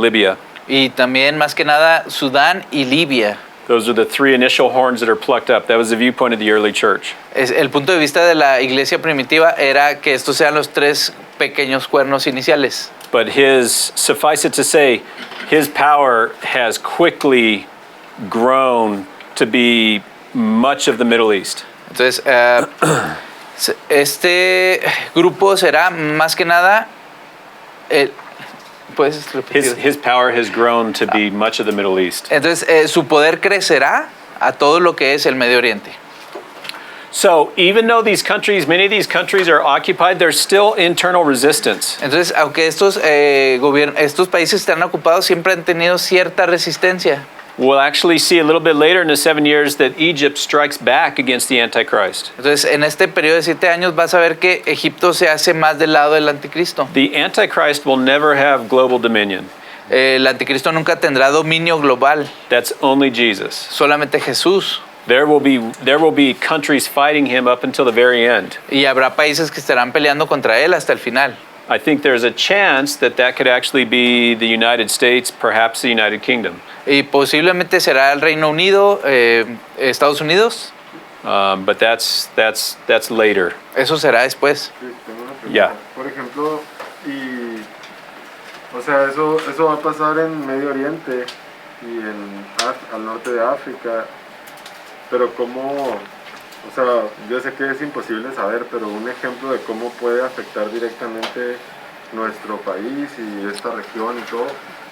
Libya. Y también más que nada Sudán y Libia. Those are the 3 initial horns that are plucked up. That was the viewpoint of the early church. El punto de vista de la iglesia primitiva era que estos sean los 3 pequeños cuernos iniciales. But suffice it to say, his power has quickly grown to be much of the Middle East. Entonces, este grupo será más que nada ¿puedes repetir? His power has grown to be much of the Middle East. Entonces, su poder crecerá a todo lo que es el Medio Oriente. So, even though many of these countries are occupied, there's still internal resistance. Entonces, aunque estos países están ocupados, siempre han tenido cierta resistencia. We'll actually see a little bit later in the 7 years that Egypt strikes back against the Antichrist. Entonces, en este periodo de 7 años vas a ver que Egipto se hace más del lado del anticristo. The Antichrist will never have global dominion. El anticristo nunca tendrá dominio global, That's only Jesus. solamente Jesús. There will be countries fighting him up until the very end. Y habrá países que estarán peleando contra él hasta el final. I think there's a chance that could actually be the United States, perhaps the United Kingdom. Y posiblemente será el Reino Unido, Estados Unidos. But that's later. Eso será después. Sí, tengo una pregunta. Ya. Por ejemplo, o sea, eso va a pasar en Medio Oriente y al norte de África, pero cómo, o sea, yo sé que es imposible saber, pero un ejemplo de cómo puede afectar directamente nuestro país y esta región y todo.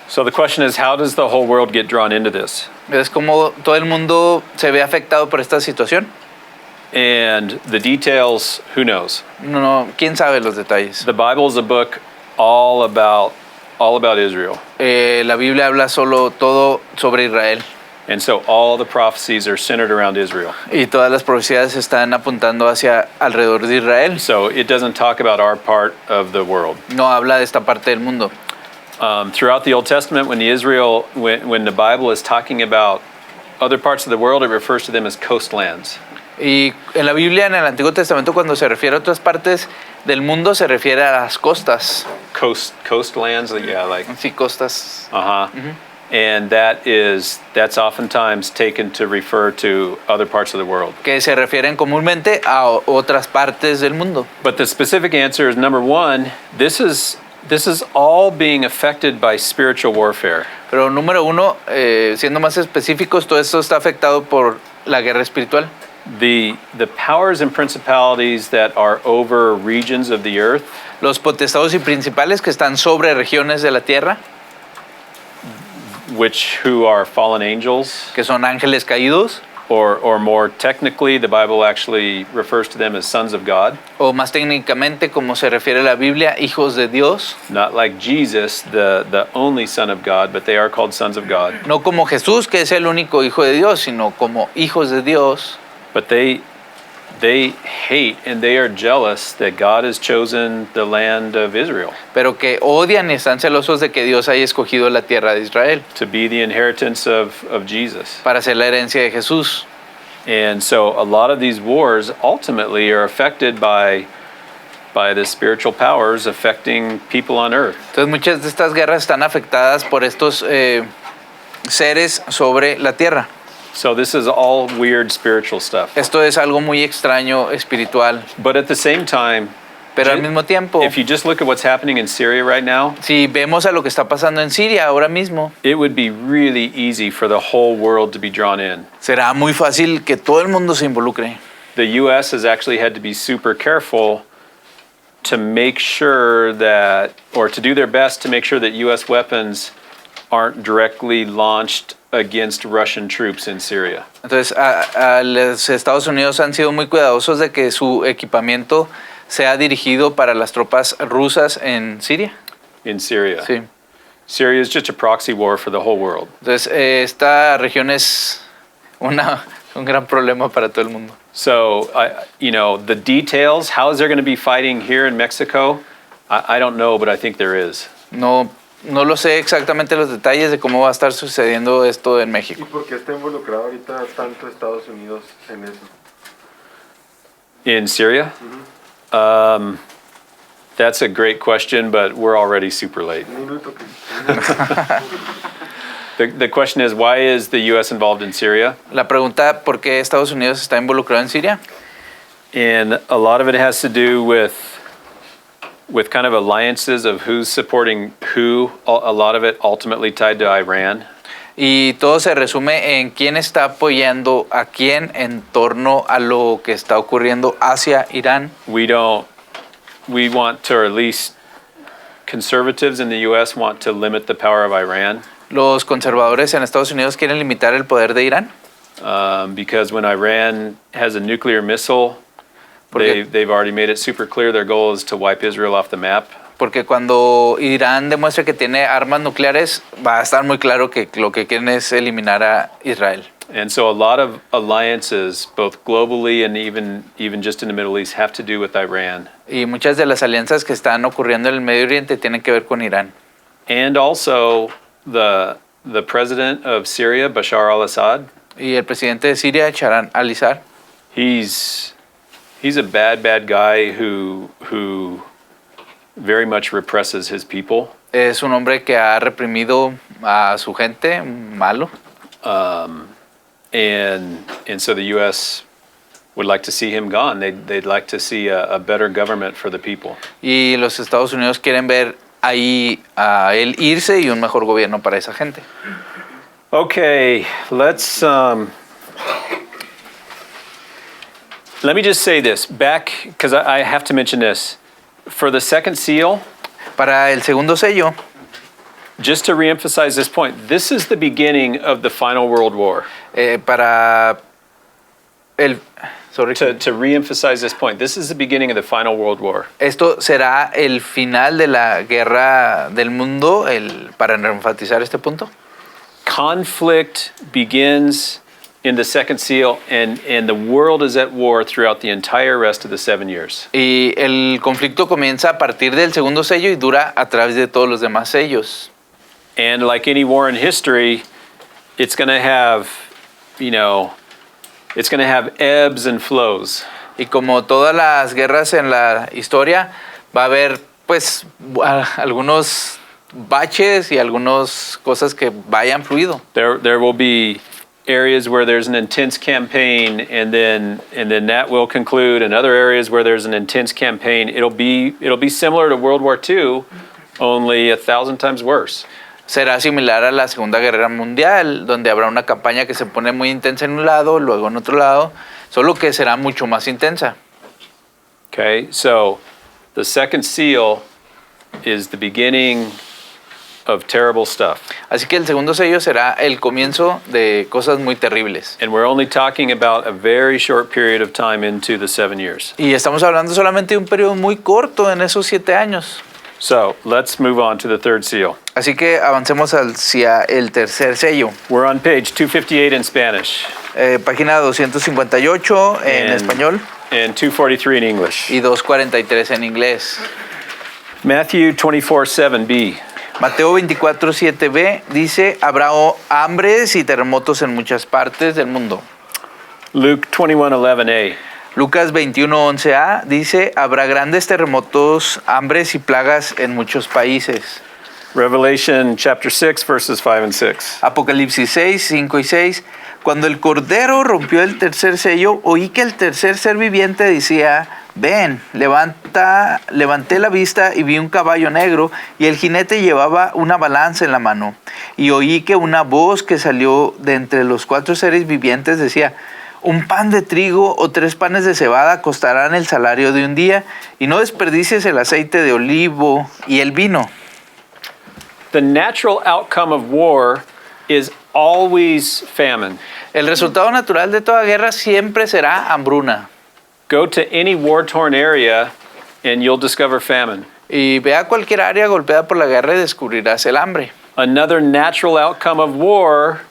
So the question is, how does the whole world get drawn into this? Es como todo el mundo se ve afectado por esta situación. And the details, who knows? No, ¿quién sabe los detalles? The Bible is a book all about Israel. La Biblia habla solo todo sobre Israel. And so all the prophecies are centered around Israel. Y todas las profecías están apuntando hacia alrededor de Israel. So it doesn't talk about our part of the world. No habla de esta parte del mundo. Throughout the Old Testament, when the Bible is talking about other parts of the world, it refers to them as coastlands. Y en la Biblia, en el Antiguo Testamento, cuando se refiere a otras partes del mundo, se refiere a las costas. Coastlands, yeah, like. Sí, costas. And that's oftentimes taken to refer to other parts of the world. Que se refieren comúnmente a otras partes del mundo. But the specific answer is, number one, this is all being affected by spiritual warfare. Pero número uno, siendo más específicos, todo esto está afectado por la guerra espiritual. The powers and principalities that are over regions of the earth, Los potestados y principales que están sobre regiones de la tierra, who are fallen angels, que son ángeles caídos, or more technically, the Bible actually refers to them as sons of God. o más técnicamente, como se refiere a la Biblia, hijos de Dios. Not like Jesus, the only Son of God, but they are called sons of God. No como Jesús, que es el único hijo de Dios, sino como hijos de Dios. But they hate and they are jealous that God has chosen the land of Israel Pero que odian y están celosos de que Dios haya escogido la tierra de Israel to be the inheritance of Jesus. para ser la herencia de Jesús. And so a lot of these wars ultimately are affected by the spiritual powers affecting people on earth. Entonces muchas de estas guerras están afectadas por estos seres sobre la tierra. So this is all weird spiritual stuff. Esto es algo muy extraño espiritual. But at the same time, Pero al mismo tiempo, if you just look at what's happening in Syria right now, si vemos a lo que está pasando en Siria ahora mismo, it would be really easy for the whole world to be drawn in. será muy fácil que todo el mundo se involucre. The U.S. has actually had to be super careful to make sure that, or to do their best to make sure that U.S. weapons aren't directly launched against Russian troops in Syria. Entonces, los Estados Unidos han sido muy cuidadosos de que su equipamiento sea dirigido para las tropas rusas en Siria. In Syria. Sí. Syria is just a proxy war for the whole world. Entonces, esta región es un gran problema para todo el mundo. So, the details, how is there going to be fighting here in Mexico? I don't know, but I think there is. No lo sé exactamente los detalles de cómo va a estar sucediendo esto en México. ¿Y por qué está involucrado ahorita tanto Estados Unidos en eso? In Syria? That's a great question, but we're already super late. Un minuto que... The question is, why is the U.S. involved in Syria? La pregunta, ¿por qué Estados Unidos está involucrado en Siria? And a lot of it has to do with kind of alliances of who's supporting who, a lot of it ultimately tied to Iran. Y todo se resume en quién está apoyando a quién en torno a lo que está ocurriendo hacia Irán. We want to, or at least conservatives in the U.S. want to limit the power of Iran. Los conservadores en Estados Unidos quieren limitar el poder de Irán. Because when Iran has a nuclear missile, they've already made it super clear their goal is to wipe Israel off the map. Porque cuando Irán demuestre que tiene armas nucleares, va a estar muy claro que lo que quieren es eliminar a Israel. And so a lot of alliances, both globally and even just in the Middle East, have to do with Iran. Y muchas de las alianzas que están ocurriendo en el Medio Oriente tienen que ver con Irán. And also the president of Syria, Bashar al-Assad, Y el presidente de Siria, Bashar al-Assad, he's a bad guy who very much represses his people. es un hombre que ha reprimido a su gente, malo. And so the U.S. would like to see him gone. They'd like to see a better government for the people. Y los Estados Unidos quieren ver ahí a él irse y un mejor gobierno para esa gente. Okay, let's let me just say this back, because I have to mention this. For the second seal, Para el segundo sello, just to reemphasize this point, this is the beginning of the final world war. para el... Sorry. To reemphasize this point, this is the beginning of the final world war. Esto será el final de la guerra del mundo, para enfatizar este punto. Conflict begins in the second seal, and the world is at war throughout the entire rest of the 7 years. Y el conflicto comienza a partir del segundo sello y dura a través de todos los demás sellos. And like any war in history, it's going to have, it's going to have ebbs and flows. Y como todas las guerras en la historia, va a haber pues algunos baches y algunas cosas que vayan fluido. There will be areas where there's an intense campaign, and then that will conclude, and other areas where there's an intense campaign. It'll be similar to World War II, only 1,000 times worse. Será similar a la Segunda Guerra Mundial, donde habrá una campaña que se pone muy intensa en un lado, luego en otro lado, solo que será mucho más intensa. Okay, so the second seal is the beginning of terrible stuff. Así que el segundo sello será el comienzo de cosas muy terribles. And we're only talking about a very short period of time into the 7 years. Y estamos hablando solamente de un periodo muy corto en esos 7 años. So let's move on to the third seal. Así que avancemos hacia el tercer sello. We're on page 258 in Spanish. Página 258 en español And 243 in English. y 243 en inglés. Matthew 24:7b. Mateo 24:7b dice, habrá hambres y terremotos en muchas partes del mundo. Luke 21:11a. Lucas 21:11a dice, habrá grandes terremotos, hambres y plagas en muchos países. Revelation chapter 6 verses 5 and 6. Apocalipsis 6, 5 y 6. Cuando el Cordero rompió el tercer sello, oí que el tercer ser viviente decía, ven, levanté la vista y vi un caballo negro, y el jinete llevaba una balanza en la mano. Y oí que una voz que salió de entre los 4 seres vivientes decía, un pan de trigo o 3 panes de cebada costarán el salario de un día, y no desperdicies el aceite de olivo y el vino. The natural outcome of war is always famine. El resultado natural de toda guerra siempre será hambruna. Go to any war-torn area and you'll discover famine. Y ve a cualquier área golpeada por la guerra y descubrirás el hambre. Another natural outcome of war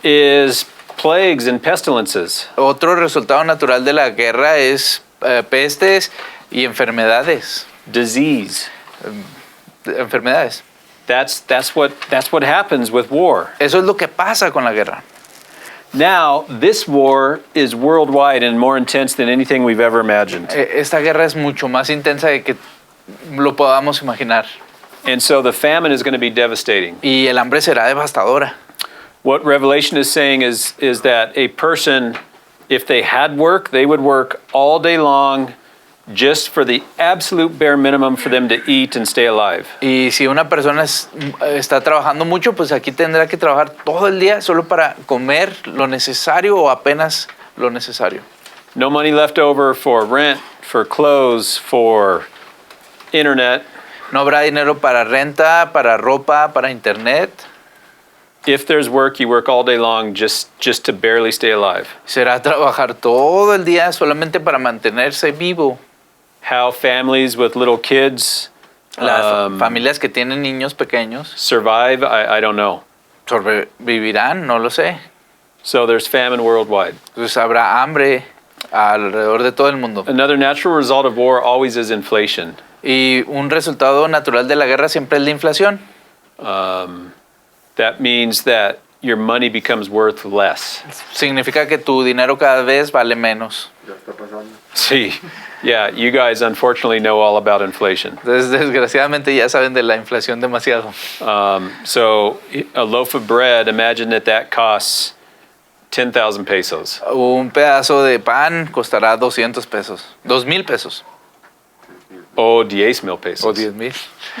is plagues and pestilences. Otro resultado natural de la guerra es pestes y enfermedades. Disease. Enfermedades. That's what happens with war. Eso es lo que pasa con la guerra. Now, this war is worldwide and more intense than anything we've ever imagined. Esta guerra es mucho más intensa de que lo podamos imaginar. And so the famine is going to be devastating. Y el hambre será devastadora. What Revelation is saying is that a person, if they had work, they would work all day long just for the absolute bare minimum for them to eat and stay alive. Y si una persona está trabajando mucho, pues aquí tendrá que trabajar todo el día solo para comer lo necesario o apenas lo necesario. No money left over for rent, for clothes, for internet. No habrá dinero para renta, para ropa, para internet. If there's work, you work all day long just to barely stay alive. Será trabajar todo el día solamente para mantenerse vivo. How families with little kids Las familias que tienen niños pequeños survive? I don't know. sobrevivirán, no lo sé. So there's famine worldwide. Entonces habrá hambre alrededor de todo el mundo. Another natural result of war always is inflation. Y un resultado natural de la guerra siempre es la inflación. That means that your money becomes worth less. Significa que tu dinero cada vez vale menos. Ya está pasando. See, yeah, you guys unfortunately know all about inflation. Entonces, desgraciadamente ya saben de la inflación demasiado. So a loaf of bread, imagine that costs 10,000 pesos. Un pedazo de pan costará 200 pesos, 2,000 pesos Oh, 10,000 pesos. o 10,000.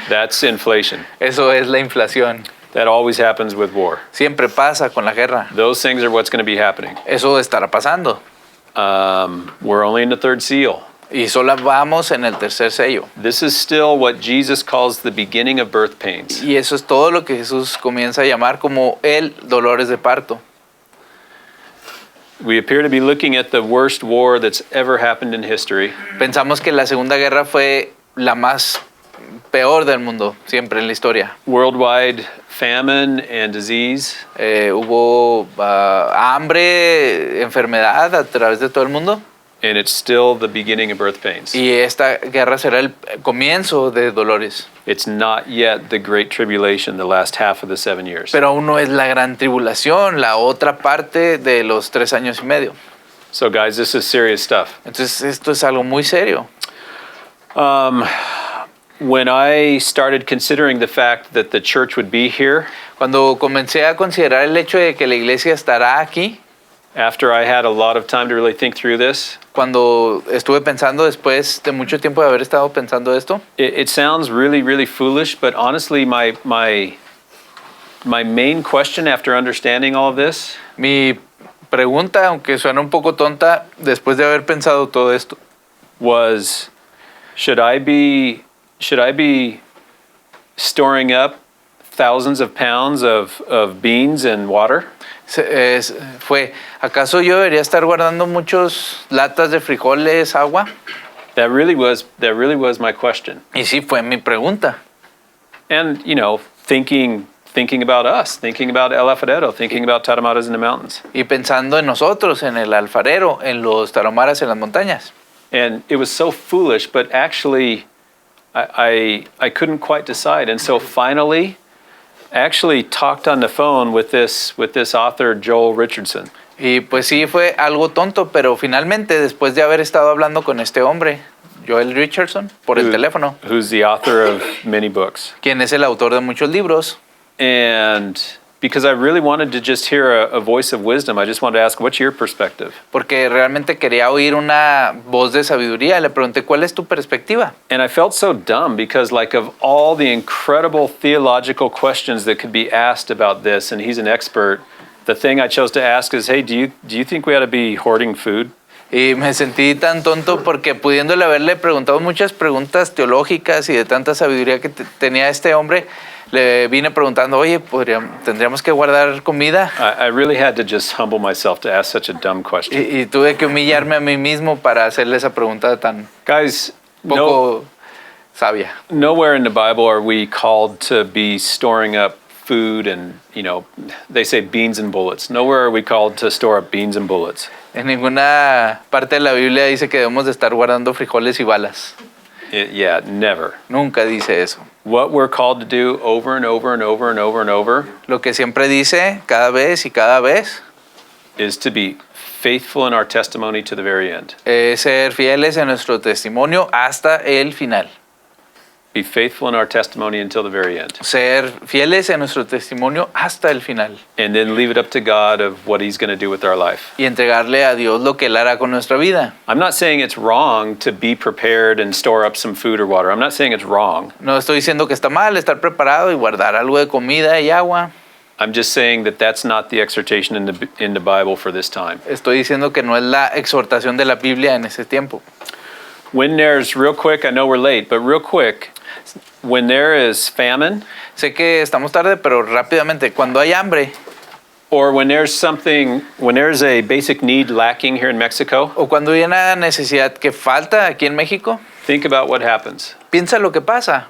That's inflation. Eso es la inflación. That always happens with war. Siempre pasa con la guerra. Those things are what's going to be happening. Eso estará pasando. We're only in the third seal. Y solo vamos en el tercer sello. This is still what Jesus calls the beginning of birth pains. Y eso es todo lo que Jesús comienza a llamar como el dolores de parto. We appear to be looking at the worst war that's ever happened in history. Pensamos que la Segunda Guerra fue la más peor del mundo, siempre en la historia. Worldwide famine and disease. Hubo hambre, enfermedad a través de todo el mundo. And it's still the beginning of birth pains. Y esta guerra será el comienzo de dolores. It's not yet the great tribulation, the last half of the 7 years. Pero aún no es la gran tribulación, la otra parte de los 3 años y medio. So guys, this is serious stuff. Entonces esto es algo muy serio. When I started considering the fact that the church would be here, Cuando comencé a considerar el hecho de que la iglesia estará aquí, after I had a lot of time to really think through this, cuando estuve pensando después de mucho tiempo de haber estado pensando esto, it sounds really, really foolish, but honestly, my main question after understanding all of this mi pregunta, aunque suena un poco tonta, después de haber pensado todo esto, was, should I be storing up thousands of pounds of beans and water? fue, ¿acaso yo debería estar guardando muchos latas de frijoles, agua? That really was my question. Y sí, fue mi pregunta. And, you know, thinking about us, thinking about El Alfarero, thinking about Tarahumara's in the mountains. Y pensando en nosotros, en el alfarero, en los tarahumaras en las montañas. And it was so foolish, but actually I couldn't quite decide. And so finally, I actually talked on the phone with this author, Joel Richardson. Y pues sí, fue algo tonto, pero finalmente, después de haber estado hablando con este hombre, Joel Richardson, por el teléfono, Who's the author of many books. quien es el autor de muchos libros, And because I really wanted to just hear a voice of wisdom, I just wanted to ask, what's your perspective? porque realmente quería oír una voz de sabiduría. Le pregunté, ¿cuál es tu perspectiva? And I felt so dumb because, like, of all the incredible theological questions that could be asked about this, and he's an expert, the thing I chose to ask is, hey, do you think we ought to be hoarding food? Y me sentí tan tonto porque pudiéndole haberle preguntado muchas preguntas teológicas y de tanta sabiduría que tenía este hombre, le vine preguntando, oye, ¿tendríamos que guardar comida? I really had to just humble myself to ask such a dumb question. Y tuve que humillarme a mí mismo para hacerle esa pregunta tan Guys, poco sabia. nowhere in the Bible are we called to be storing up food and, you know, they say beans and bullets. Nowhere are we called to store up beans and bullets. En ninguna parte de la Biblia dice que debemos de estar guardando frijoles y balas. Yeah, never. Nunca dice eso. What we're called to do over and over and over and over and over Lo que siempre dice cada vez y cada vez is to be faithful in our testimony to the very end. es ser fieles en nuestro testimonio hasta el final. Be faithful in our testimony until the very end. Ser fieles en nuestro testimonio hasta el final. And then leave it up to God of what he's going to do with our life. Y entregarle a Dios lo que Él hará con nuestra vida. I'm not saying it's wrong to be prepared and store up some food or water. I'm not saying it's wrong. No estoy diciendo que está mal estar preparado y guardar algo de comida y agua. I'm just saying that that's not the exhortation in the Bible for this time. Estoy diciendo que no es la exhortación de la Biblia en ese tiempo. When there's, real quick, I know we're late, but real quick, when there is famine, Sé que estamos tarde, pero rápidamente, cuando hay hambre or when there's a basic need lacking here in Mexico, o cuando hay una necesidad que falta aquí en México, think about what happens. piensa lo que pasa.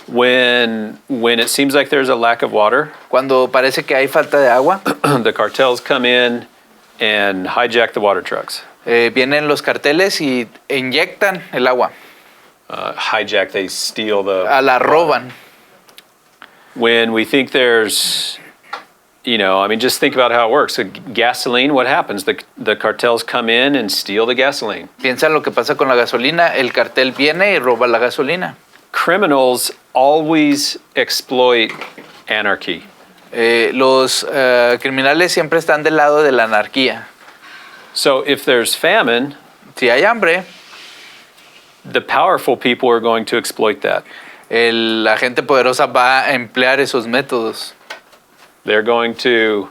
When it seems like there's a lack of water, Cuando parece que hay falta de agua, the cartels come in and hijack the water trucks. vienen los carteles y inyectan el agua, Hijack, they steal the... la roban. When we think there's, just think about how it works. Gasoline, what happens? The cartels come in and steal the gasoline. Piensa lo que pasa con la gasolina, el cartel viene y roba la gasolina. Criminals always exploit anarchy. Los criminales siempre están del lado de la anarquía. So if there's famine, Si hay hambre, the powerful people are going to exploit that. la gente poderosa va a emplear esos métodos. They're going to,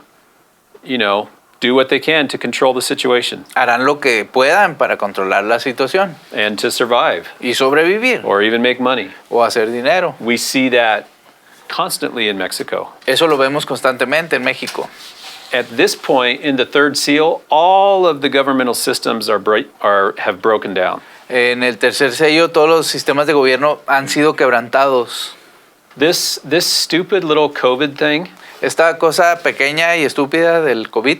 do what they can to control the situation Harán lo que puedan para controlar la situación and to survive y sobrevivir or even make money. o hacer dinero. We see that constantly in Mexico. Eso lo vemos constantemente en México. At this point in the third seal, all of the governmental systems have broken down. En el tercer sello, todos los sistemas de gobierno han sido quebrantados. This stupid little COVID thing, Esta cosa pequeña y estúpida del COVID,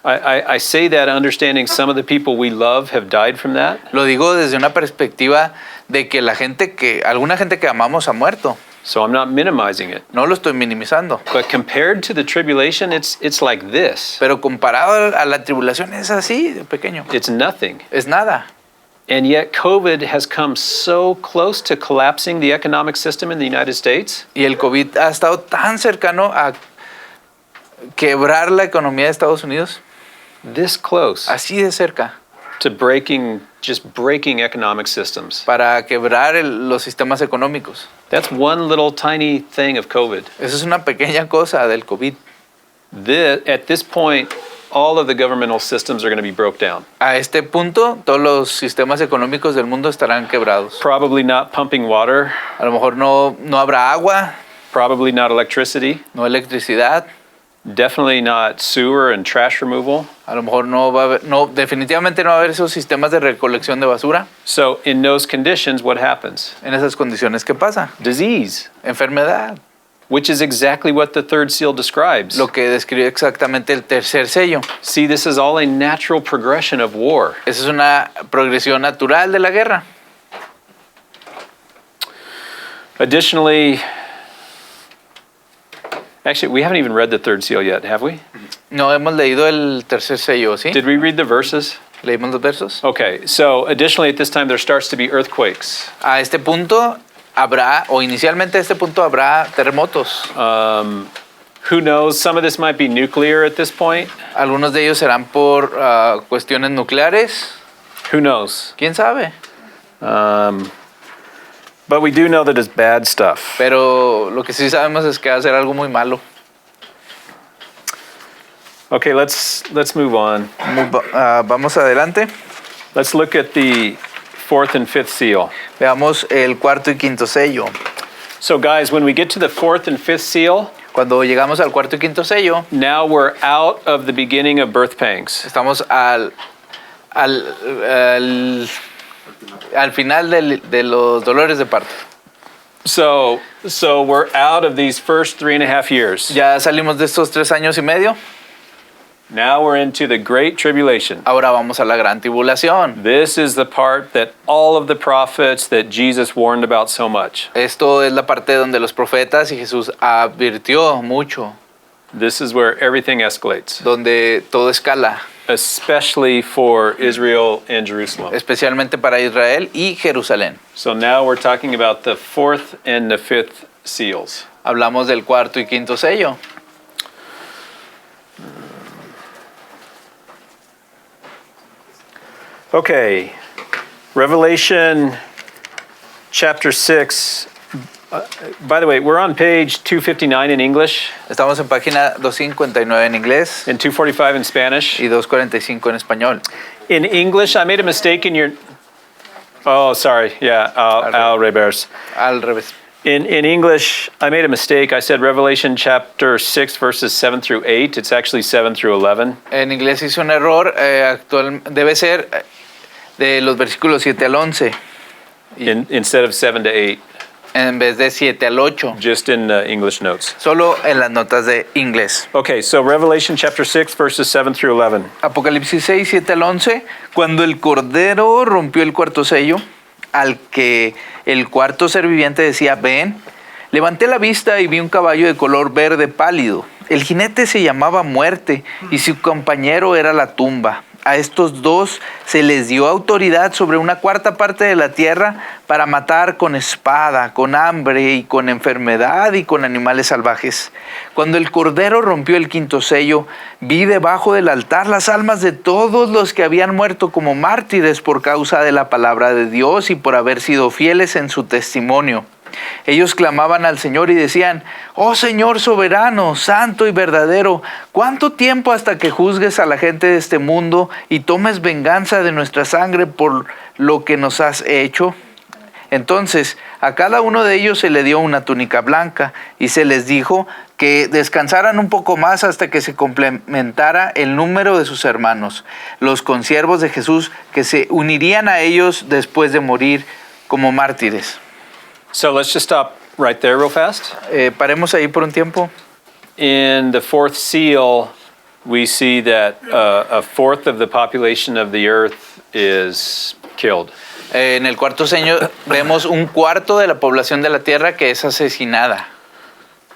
I say that understanding some of the people we love have died from that. lo digo desde una perspectiva de que alguna gente que amamos ha muerto. So I'm not minimizing it. No lo estoy minimizando. But compared to the tribulation, it's like this. Pero comparado a la tribulación es así, de pequeño. It's nothing. Es nada. And yet COVID has come so close to collapsing the economic system in the United States. Y el COVID ha estado tan cercano a quebrar la economía de Estados Unidos. This close Así de cerca. to just breaking economic systems. Para quebrar los sistemas económicos. That's one little tiny thing of COVID. Eso es una pequeña cosa del COVID. At this point, all of the governmental systems are going to be broke down. A este punto, todos los sistemas económicos del mundo estarán quebrados. Probably not pumping water, A lo mejor no habrá agua, probably not electricity, no electricidad. definitely not sewer and trash removal. A lo mejor definitivamente no va a haber esos sistemas de recolección de basura. So in those conditions, what happens? En esas condiciones, ¿qué pasa? Disease, Enfermedad. which is exactly what the third seal describes. Lo que describe exactamente el tercer sello. See, this is all a natural progression of war. Esa es una progresión natural de la guerra. Additionally, actually, we haven't even read the third seal yet, have we? No hemos leído el tercer sello, ¿sí? Did we read the verses? ¿Leímos los versos? Okay, so additionally, at this time, there starts to be earthquakes. A este punto inicialmente a este punto habrá terremotos. Who knows? Some of this might be nuclear at this point. Algunos de ellos serán por cuestiones nucleares. Who knows? ¿Quién sabe? But we do know that it's bad stuff. Pero lo que sí sabemos es que va a ser algo muy malo. Okay, let's move on. Vamos adelante. Let's look at the fourth and fifth seal. Veamos el cuarto y quinto sello. So guys, when we get to the fourth and fifth seal, Cuando llegamos al cuarto y quinto sello, now we're out of the beginning of birth pangs. estamos al final de los dolores de parto. So we're out of these first 3.5 years. Ya salimos de estos 3 años y medio. Now we're into the Great Tribulation. Ahora vamos a la gran tribulación. This is the part that all of the prophets that Jesus warned about so much. Esto es la parte donde los profetas y Jesús advirtió mucho, This is where everything escalates, donde todo escala, especially for Israel and Jerusalem. especialmente para Israel y Jerusalén. So now we're talking about the fourth and the fifth seals. Hablamos del cuarto y quinto sello. Okay, Revelation chapter 6. By the way, we're on page 259 in English Estamos en página 259 en inglés and 245 in Spanish. y 245 en español. In English, I made a mistake in your... Oh, sorry. Yeah, Al Revers. Al revés. In English, I made a mistake. I said Revelation chapter 6, verses 7 through 8. It's actually 7 through 11. En inglés hice un error. Debe ser de los versículos 7 al 11. Instead of 7 to 8. en vez de 7 al 8. just in the English notes. Solo en las notas de inglés. Okay, so Revelation chapter 6, verses 7 through 11. Apocalipsis 6, 7 al 11. Cuando el Cordero rompió el cuarto sello, al que el cuarto ser viviente decía, ven, levanté la vista y vi un caballo de color verde pálido. El jinete se llamaba Muerte y su compañero era la Tumba. A estos dos se les dio autoridad sobre una cuarta parte de la tierra para matar con espada, con hambre y con enfermedad y con animales salvajes. Cuando el Cordero rompió el quinto sello, vi debajo del altar las almas de todos los que habían muerto como mártires por causa de la palabra de Dios y por haber sido fieles en su testimonio. Ellos clamaban al Señor y decían, oh Señor soberano, santo y verdadero, ¿cuánto tiempo hasta que juzgues a la gente de este mundo y tomes venganza de nuestra sangre por lo que nos has hecho? Entonces a cada uno de ellos se le dio una túnica blanca y se les dijo que descansaran un poco más hasta que se complementara el número de sus hermanos, los consiervos de Jesús que se unirían a ellos después de morir como mártires. So let's just stop right there real fast. Paremos ahí por un tiempo. In the fourth seal, we see that a fourth of the population of the earth is killed. En el cuarto sello vemos un cuarto de la población de la tierra que es asesinada.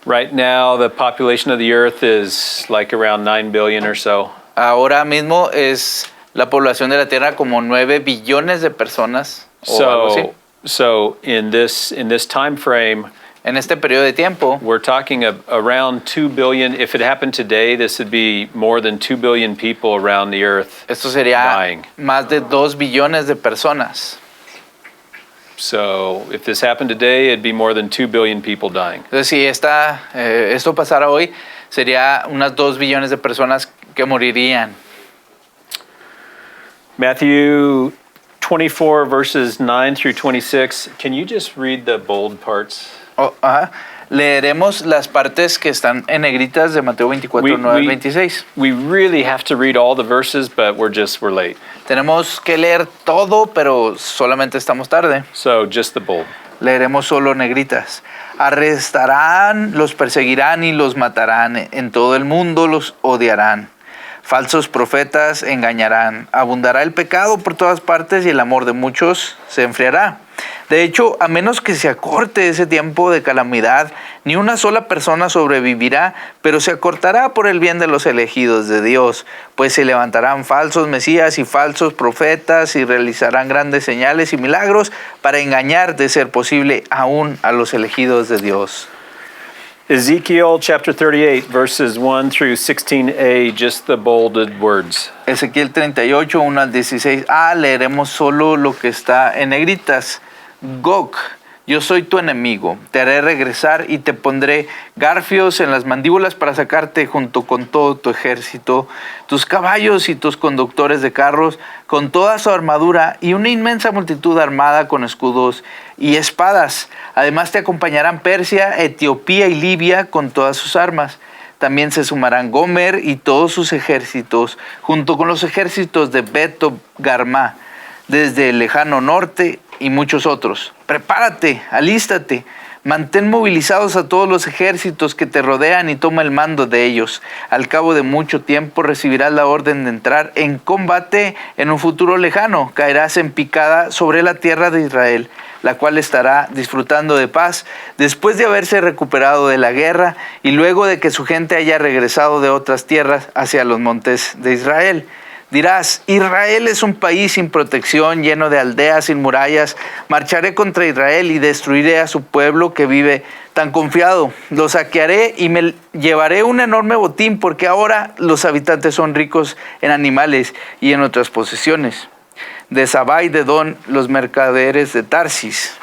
Right now, the population of the earth is like around 9 billion or so. Ahora mismo es la población de la tierra como 9 billones de personas o algo así. So in this time frame, En este periodo de tiempo, we're talking around 2 billion. If it happened today, this would be more than 2 billion people around the earth esto sería dying. más de 2 billones de personas. So if this happened today, it'd be more than 2 billion people dying. Entonces, si esto pasara hoy, sería unas 2 billones de personas que morirían. Matthew 24 verses 9 through 26. Can you just read the bold parts? Leeremos las partes que están en negritas de Mateo 24, 9 al 26. We really have to read all the verses, but we're late. Tenemos que leer todo, pero solamente estamos tarde. So just the bold. Leeremos solo negritas. Arrestarán, los perseguirán y los matarán. En todo el mundo los odiarán. Falsos profetas engañarán. Abundará el pecado por todas partes y el amor de muchos se enfriará. De hecho, a menos que se acorte ese tiempo de calamidad, ni una sola persona sobrevivirá, pero se acortará por el bien de los elegidos de Dios, pues se levantarán falsos mesías y falsos profetas y realizarán grandes señales y milagros para engañar, de ser posible, aún a los elegidos de Dios. Ezekiel chapter 38 verses 1 through 16a, just the bolded words. Ezequiel 38, 1 al 16a, leeremos solo lo que está en negritas. Gog, yo soy tu enemigo, te haré regresar y te pondré garfios en las mandíbulas para sacarte junto con todo tu ejército, tus caballos y tus conductores de carros, con toda su armadura y una inmensa multitud armada con escudos y espadas. Además te acompañarán Persia, Etiopía y Libia con todas sus armas. También se sumarán Gomer y todos sus ejércitos, junto con los ejércitos de Beto Garmá, desde el lejano norte y muchos otros. Prepárate, alístate, mantén movilizados a todos los ejércitos que te rodean y toma el mando de ellos. Al cabo de mucho tiempo recibirás la orden de entrar en combate en un futuro lejano. Caerás en picada sobre la tierra de Israel, la cual estará disfrutando de paz después de haberse recuperado de la guerra y luego de que su gente haya regresado de otras tierras hacia los montes de Israel. Dirás, Israel es un país sin protección, lleno de aldeas sin murallas. Marcharé contra Israel y destruiré a su pueblo que vive tan confiado. Lo saquearé y me llevaré un enorme botín, porque ahora los habitantes son ricos en animales y en otras posesiones. De Sabá y de Don, los mercaderes de Tarsis.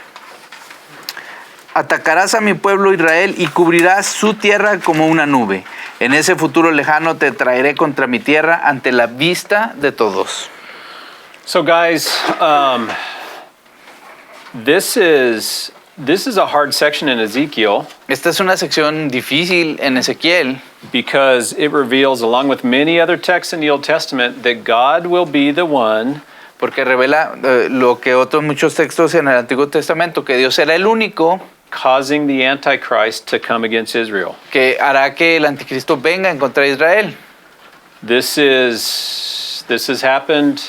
Atacarás a mi pueblo Israel y cubrirás su tierra como una nube. En ese futuro lejano te traeré contra mi tierra ante la vista de todos. So guys, this is a hard section in Ezekiel. Esta es una sección difícil en Ezequiel because it reveals, along with many other texts in the Old Testament, that God will be the one porque revela lo que otros muchos textos en el Antiguo Testamento, que Dios era el único causing the Antichrist to come against Israel. que hará que el anticristo venga en contra de Israel. This has happened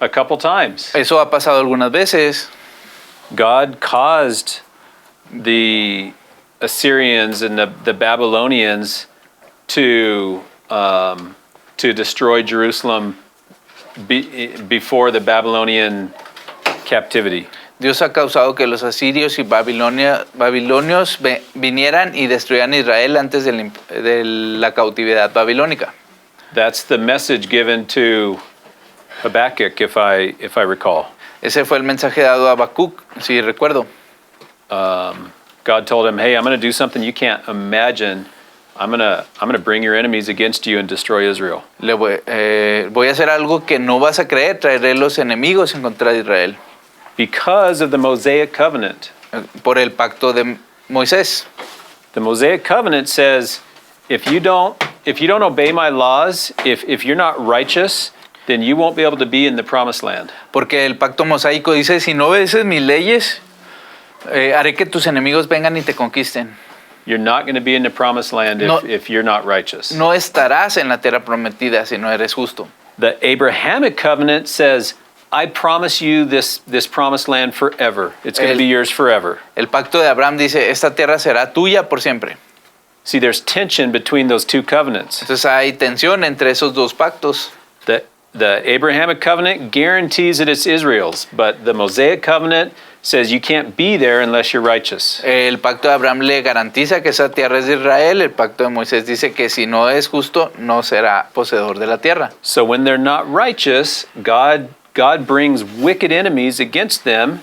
a couple times. Eso ha pasado algunas veces. God caused the Assyrians and the Babylonians to destroy Jerusalem before the Babylonian captivity. Dios ha causado que los asirios y babilonios vinieran y destruyeran Israel antes de la cautividad babilónica. That's the message given to Habakkuk, if I recall. Ese fue el mensaje dado a Habacuc, si recuerdo. God told him, "Hey, I'm going to do something you can't imagine. I'm going to bring your enemies against you and destroy Israel." Voy a hacer algo que no vas a creer, traeré los enemigos en contra de Israel. Because of the Mosaic Covenant. Por el pacto de Moisés. The Mosaic Covenant says, if you don't obey my laws, if you're not righteous, then you won't be able to be in the promised land. Porque el pacto mosaico dice, si no obedeces mis leyes, haré que tus enemigos vengan y te conquisten. You're not going to be in the promised land if you're not righteous. No estarás en la tierra prometida si no eres justo. The Abrahamic Covenant says, I promise you this promised land forever. It's going to be yours forever. El pacto de Abraham dice, esta tierra será tuya por siempre. See, there's tension between those two covenants. Entonces hay tensión entre esos dos pactos. The Abrahamic Covenant guarantees that it's Israel's, but the Mosaic Covenant says you can't be there unless you're righteous. El pacto de Abraham le garantiza que esa tierra es de Israel. El pacto de Moisés dice que si no es justo, no será poseedor de la tierra. So when they're not righteous, God brings wicked enemies against them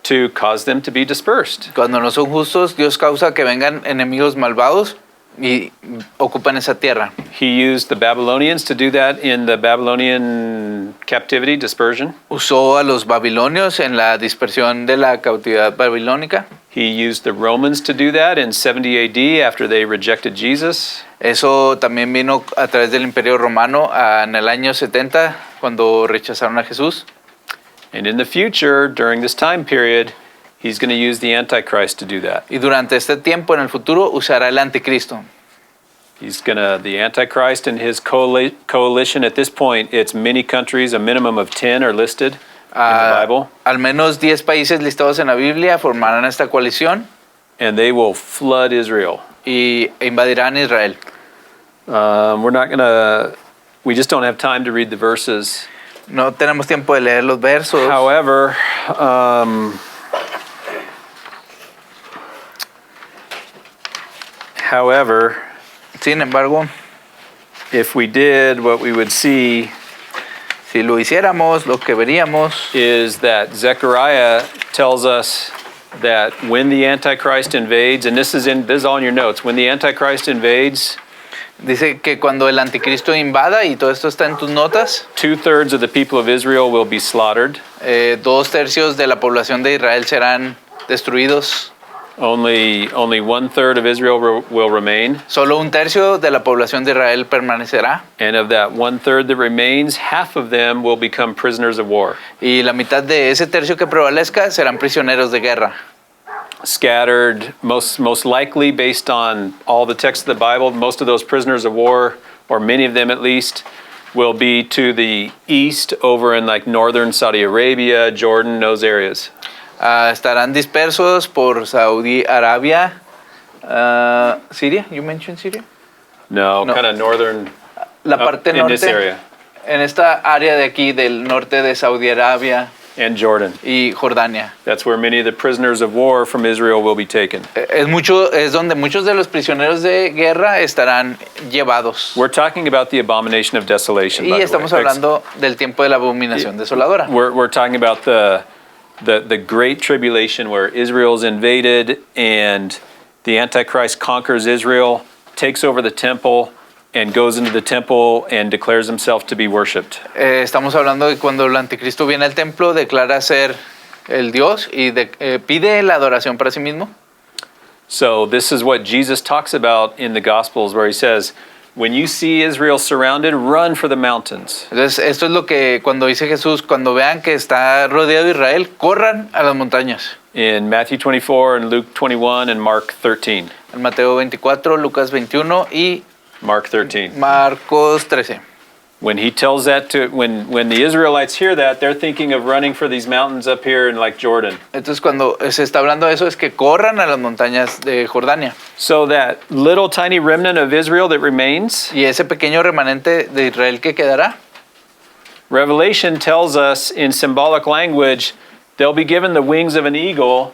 to cause them to be dispersed. Cuando no son justos, Dios causa que vengan enemigos malvados y ocupan esa tierra. He used the Babylonians to do that in the Babylonian captivity, dispersion. Usó a los babilonios en la dispersión de la cautividad babilónica. He used the Romans to do that in 70 AD after they rejected Jesus. Eso también vino a través del Imperio Romano en el año 70, cuando rechazaron a Jesús. And in the future, during this time period, he's going to use the Antichrist to do that. Y durante este tiempo, en el futuro, usará el anticristo. The Antichrist and his coalition, at this point, it's many countries, a minimum of 10 are listed in the Bible. Al menos 10 países listados en la Biblia formarán esta coalición. And they will flood Israel. Y invadirán Israel. We just don't have time to read the verses. No tenemos tiempo de leer los versos. However, sin embargo, if we did, what we would see si lo hiciéramos, lo que veríamos is that Zechariah tells us that when the Antichrist invades, and this is all in your notes, when the Antichrist invades, dice que cuando el anticristo invada, y todo esto está en tus notas, 2/3 of the people of Israel will be slaughtered. 2/3 de la población de Israel serán destruidos. Only 1/3 of Israel will remain. Solo 1/3 de la población de Israel permanecerá. And of that 1/3 that remains, half of them will become prisoners of war. Y la mitad de ese tercio que prevalezca serán prisioneros de guerra. Scattered, most likely based on all the texts of the Bible, most of those prisoners of war, or many of them at least, will be to the east over in like northern Saudi Arabia, Jordan, those areas. Estarán dispersos por Saudi Arabia, Syria. You mentioned Syria? No. Kind of northern. La parte norte. In this area. En esta área de aquí del norte de Saudi Arabia. And Jordan. Y Jordania. That's where many of the prisoners of war from Israel will be taken. Es donde muchos de los prisioneros de guerra estarán llevados. We're talking about the Abomination of Desolation. Y estamos hablando del tiempo de la abominación desoladora. We're talking about the Great Tribulation, where Israel's invaded and the Antichrist conquers Israel, takes over the temple, and goes into the temple and declares himself to be worshipped. Estamos hablando de cuando el anticristo viene al templo, declara ser el Dios y pide la adoración para sí mismo. So this is what Jesus talks about in the Gospels, where he says, when you see Israel surrounded, run for the mountains. Entonces, esto es lo que cuando dice Jesús, cuando vean que está rodeado Israel, corran a las montañas. in Matthew 24 and Luke 21 and Mark 13. En Mateo 24, Lucas 21 y Mark 13. Marcos 13. When he tells that to, when the Israelites hear that, they're thinking of running for these mountains up here in like Jordan. Entonces cuando se está hablando de eso es que corran a las montañas de Jordania. So that little tiny remnant of Israel that remains, Y ese pequeño remanente de Israel que quedará, Revelation tells us in symbolic language, they'll be given the wings of an eagle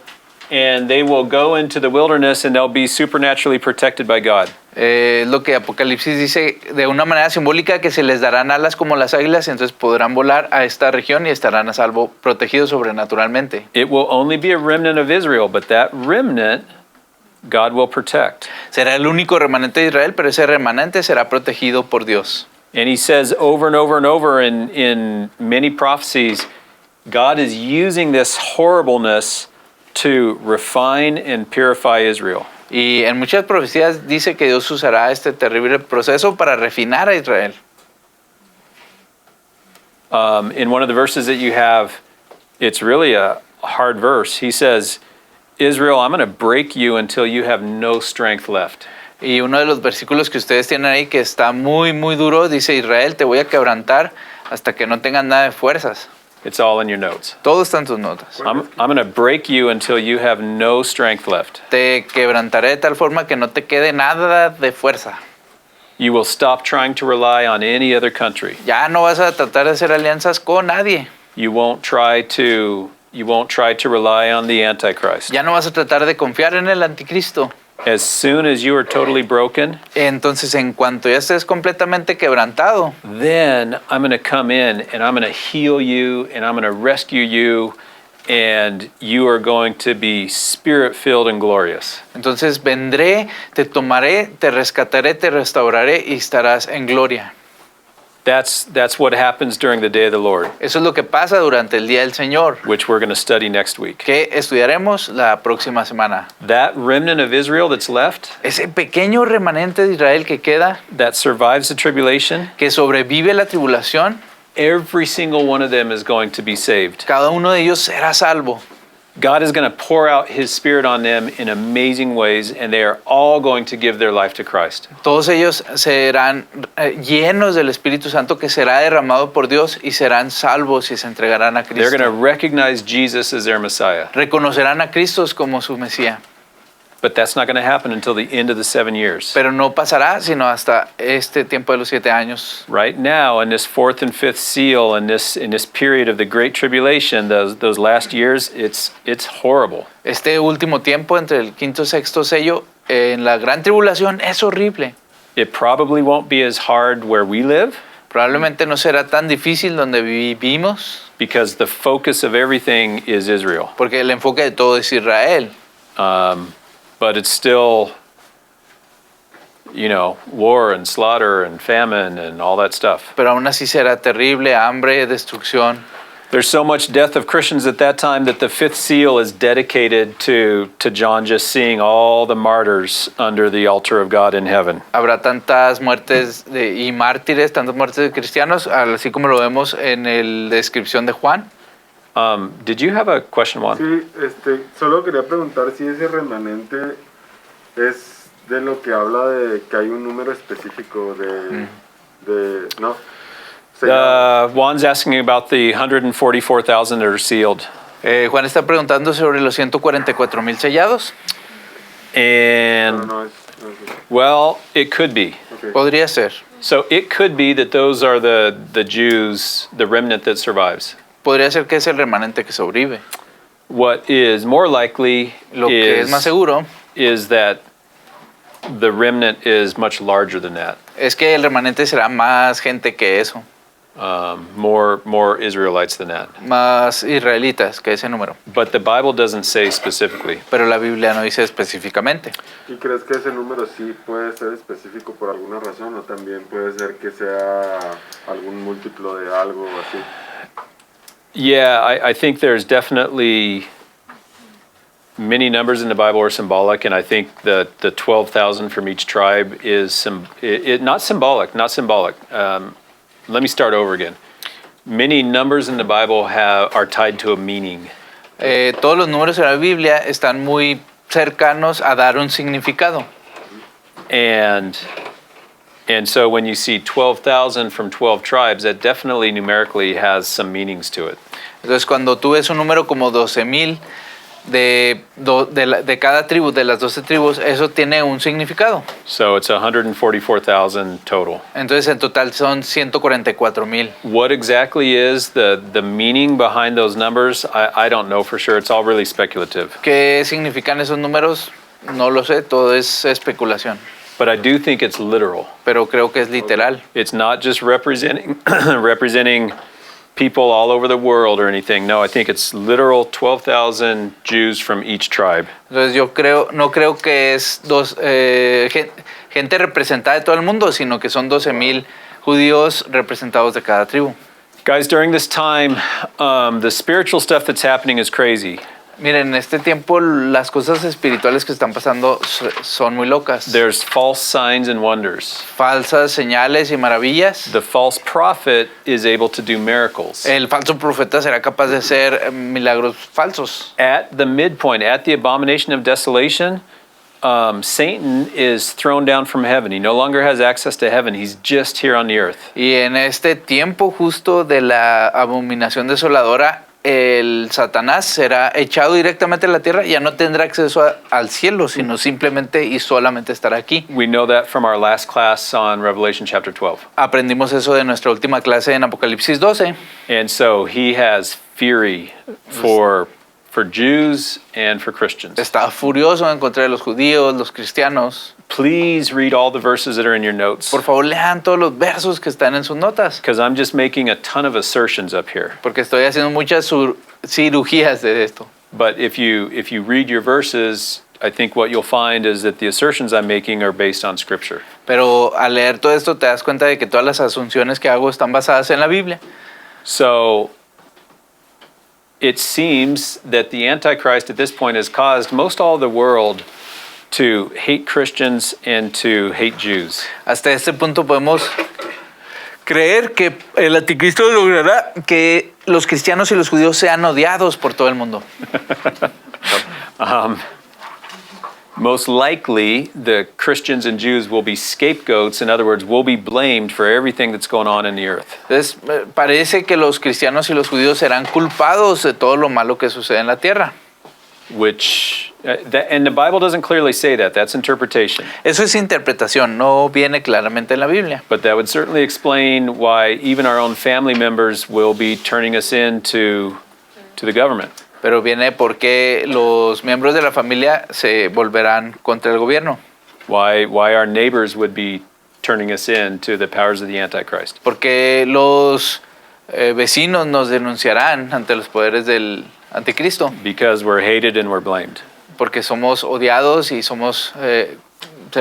and they will go into the wilderness and they'll be supernaturally protected by God. lo que Apocalipsis dice de una manera simbólica, que se les darán alas como las águilas, y entonces podrán volar a esta región y estarán a salvo, protegidos sobrenaturalmente. It will only be a remnant of Israel, but that remnant God will protect. Será el único remanente de Israel, pero ese remanente será protegido por Dios. And he says over and over and over in many prophecies, God is using this horribleness to refine and purify Israel. Y en muchas profecías dice que Dios usará este terrible proceso para refinar a Israel. In one of the verses that you have, it's really a hard verse. He says, Israel, I'm going to break you until you have no strength left. Y uno de los versículos que ustedes tienen ahí, que está muy, muy duro, dice: Israel, te voy a quebrantar hasta que no tengas nada de fuerzas. It's all in your notes. Todo está en tus notas. I'm going to break you until you have no strength left. Te quebrantaré de tal forma que no te quede nada de fuerza. You will stop trying to rely on any other country. Ya no vas a tratar de hacer alianzas con nadie. You won't try to rely on the Antichrist. Ya no vas a tratar de confiar en el anticristo. As soon as you are totally broken, Entonces, en cuanto ya estés completamente quebrantado, then I'm going to come in and I'm going to heal you and I'm going to rescue you and you are going to be spirit-filled and glorious. entonces vendré, te tomaré, te rescataré, te restauraré y estarás en gloria. That's what happens during the day of the Lord, Eso es lo que pasa durante el día del Señor, which we're going to study next week. que estudiaremos la próxima semana. That remnant of Israel that's left, Ese pequeño remanente de Israel que queda, that survives the tribulation, que sobrevive la tribulación, every single one of them is going to be saved. cada uno de ellos será salvo. God is going to pour out his spirit on them in amazing ways, and they are all going to give their life to Christ. Todos ellos serán llenos del Espíritu Santo, que será derramado por Dios, y serán salvos y se entregarán a They're going to Cristo. recognize Jesus as their Messiah. Reconocerán a Cristo como su Mesías. But that's not going to happen until the end of the 7 years. Pero no pasará sino hasta este tiempo de los 7 años. Right now, in this fourth and fifth seal, in this period of the Great Tribulation, those last years, it's horrible. Este último tiempo entre el quinto y sexto sello en la gran tribulación es horrible. It probably won't be as hard where we live, Probablemente no será tan difícil donde vivimos, because the focus of everything is Israel. porque el enfoque de todo es Israel. But it's still, war and slaughter and famine and all that stuff. Pero aún así será terrible, hambre, destrucción. There's so much death of Christians at that time that the fifth seal is dedicated to John just seeing all the martyrs under the altar of God in heaven. Habrá tantas muertes y mártires, tantas muertes de cristianos, así como lo vemos en la descripción de Juan. Did you have a question, Juan? Sí, solo quería preguntar si ese remanente es de lo que habla de que hay un número específico no. Juan's asking about the 144,000 that are sealed. Juan está preguntando sobre los 144,000 sellados. And, No, well, it could be. okay. Podría ser. So it could be that those are the Jews, the remnant that survives. Podría ser que es el remanente que sobrevive. What is more likely Lo que es más seguro is that the remnant is much larger than that. es que el remanente será más gente que eso, More Israelites than that. más israelitas que ese número. But the Bible doesn't say specifically. Pero la Biblia no dice específicamente. ¿Y crees que ese número sí puede ser específico por alguna razón o también puede ser que sea algún múltiplo de algo o así? Yeah, I think there's definitely many numbers in the Bible are symbolic, and I think the 12,000 from each tribe is not symbolic. Let me start over again. Many numbers in the Bible are tied to a meaning. Todos los números en la Biblia están muy cercanos a dar un significado. And so when you see 12,000 from 12 tribes, that definitely numerically has some meanings to it. Entonces, cuando tú ves un número como 12,000 de cada tribu, de las 12 tribus, eso tiene un significado. So it's 144,000 total. Entonces, en total son 144,000. What exactly is the meaning behind those numbers? I don't know for sure. It's all really speculative. ¿Qué significan esos números? No lo sé, todo es especulación. But I do think it's literal. Pero creo que es literal. It's not just representing people all over the world or anything. No, I think it's literal 12,000 Jews from each tribe. Entonces no creo que es gente representada de todo el mundo, sino que son 12,000 judíos representados de cada tribu. Guys, during this time, the spiritual stuff that's happening is crazy. Miren, en este tiempo las cosas espirituales que están pasando son muy locas. There's false signs and wonders. Falsas señales y maravillas. The false prophet is able to do miracles. El falso profeta será capaz de hacer milagros falsos. At the midpoint, at the Abomination of Desolation, Satan is thrown down from heaven. He no longer has access to heaven. He's just here on the earth. Y en este tiempo justo de la abominación desoladora, el Satanás será echado directamente a la tierra y ya no tendrá acceso al cielo, sino simplemente y solamente estará aquí. We know that from our last class on Revelation chapter 12. Aprendimos eso de nuestra última clase en Apocalipsis 12. And so he has fury for Jews and for Christians. Está furioso en contra de los judíos, los cristianos. Please read all the verses that are in your notes. Por favor, lean todos los versos que están en sus notas. Because I'm just making a ton of assertions up here. Porque estoy haciendo muchas cirugías de esto. But if you read your verses, I think what you'll find is that the assertions I'm making are based on Scripture. Pero al leer todo esto te das cuenta de que todas las asunciones que hago están basadas en la Biblia. So it seems that the Antichrist at this point has caused most all of the world to hate Christians and to hate Jews. Hasta este punto podemos creer que el anticristo logrará que los cristianos y los judíos sean odiados por todo el mundo. Most likely, the Christians and Jews will be scapegoats. In other words, will be blamed for everything that's going on in the earth. Entonces, parece que los cristianos y los judíos serán culpados de todo lo malo que sucede en la tierra. Which, and the Bible doesn't clearly say that. That's interpretation. Eso es interpretación, no viene claramente en la Biblia. But that would certainly explain why even our own family members will be turning us in to the government. Pero viene porque los miembros de la familia se volverán contra el gobierno. Why our neighbors would be turning us in to the powers of the Antichrist. Porque los vecinos nos denunciarán ante los poderes del Anticristo. Because we're hated and we're blamed. Porque somos odiados y se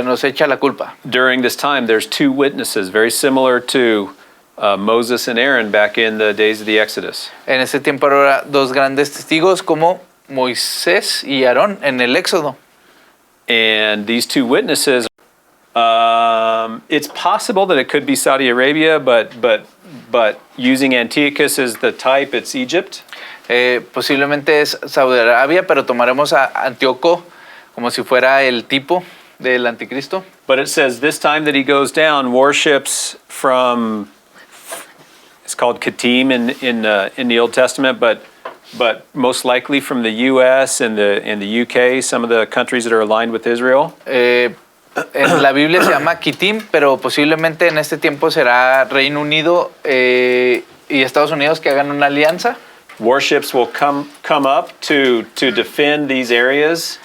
nos echa la culpa. During this time, there's two witnesses, very similar to Moses and Aaron back in the days of the Exodus. En ese tiempo habrá dos grandes testigos como Moisés y Aarón en el Éxodo. And these two witnesses, it's possible that it could be Saudi Arabia, but using Antiochus as the type, it's Egypt. Posiblemente es Saudi Arabia, pero tomaremos a Antíoco como si fuera el tipo del anticristo. But it says this time that he goes down, warships from, it's called Kittim in the Old Testament, but most likely from the U.S. and the UK, some of the countries that are aligned with Israel. En la Biblia se llama Kittim, pero posiblemente en este tiempo será Reino Unido y Estados Unidos que hagan una alianza. Warships will come up to defend these areas,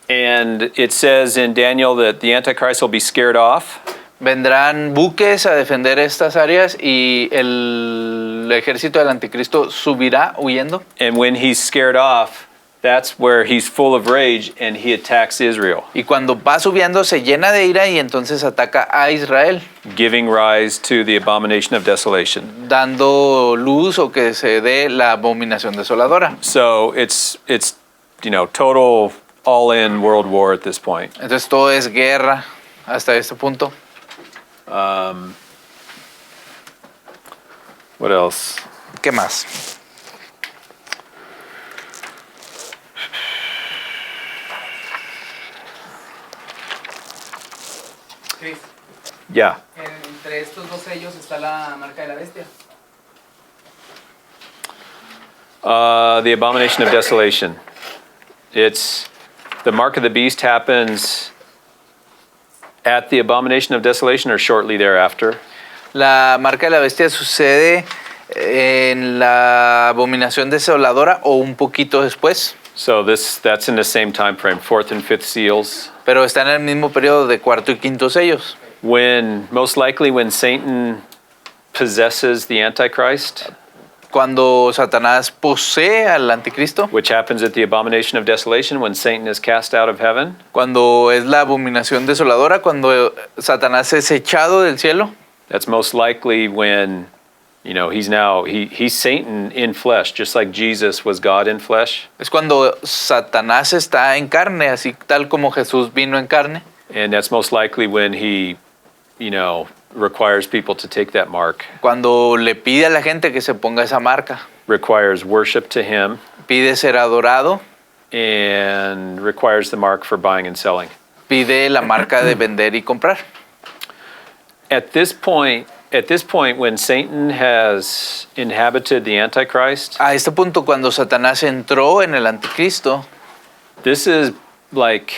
and it says in Daniel that the Antichrist will be scared off. Vendrán buques a defender estas áreas y el ejército del anticristo subirá huyendo. And when he's scared off, that's where he's full of rage and he attacks Israel. Y cuando va subiendo se llena de ira y entonces ataca a Israel. Giving rise to the abomination of desolation. Dando luz o que se dé la abominación desoladora. So it's total all-in world war at this point. Entonces todo es guerra hasta este punto. What else? ¿Qué más? Yeah. Entre estos dos sellos está la marca de la bestia. The Abomination of Desolation. It's the mark of the beast happens at the Abomination of Desolation or shortly thereafter. La marca de la bestia sucede en la abominación desoladora o un poquito después, So that's in the same time frame, fourth and fifth seals. pero está en el mismo periodo de cuarto y quinto sellos. Most likely when Satan possesses the Antichrist, Cuando Satanás posee al anticristo, which happens at the Abomination of Desolation when Satan is cast out of heaven. cuando es la abominación desoladora, cuando Satanás es echado del cielo, That's most likely when, he's Satan in flesh, just like Jesus was God in flesh. es cuando Satanás está en carne, así tal como Jesús vino en carne. And that's most likely when he, requires people to take that mark, Cuando le pide a la gente que se ponga esa marca, requires worship to him, pide ser adorado, and requires the mark for buying and selling. pide la marca de vender y comprar. At this point, when Satan has inhabited the Antichrist, A este punto, cuando Satanás entró en el anticristo, this is like,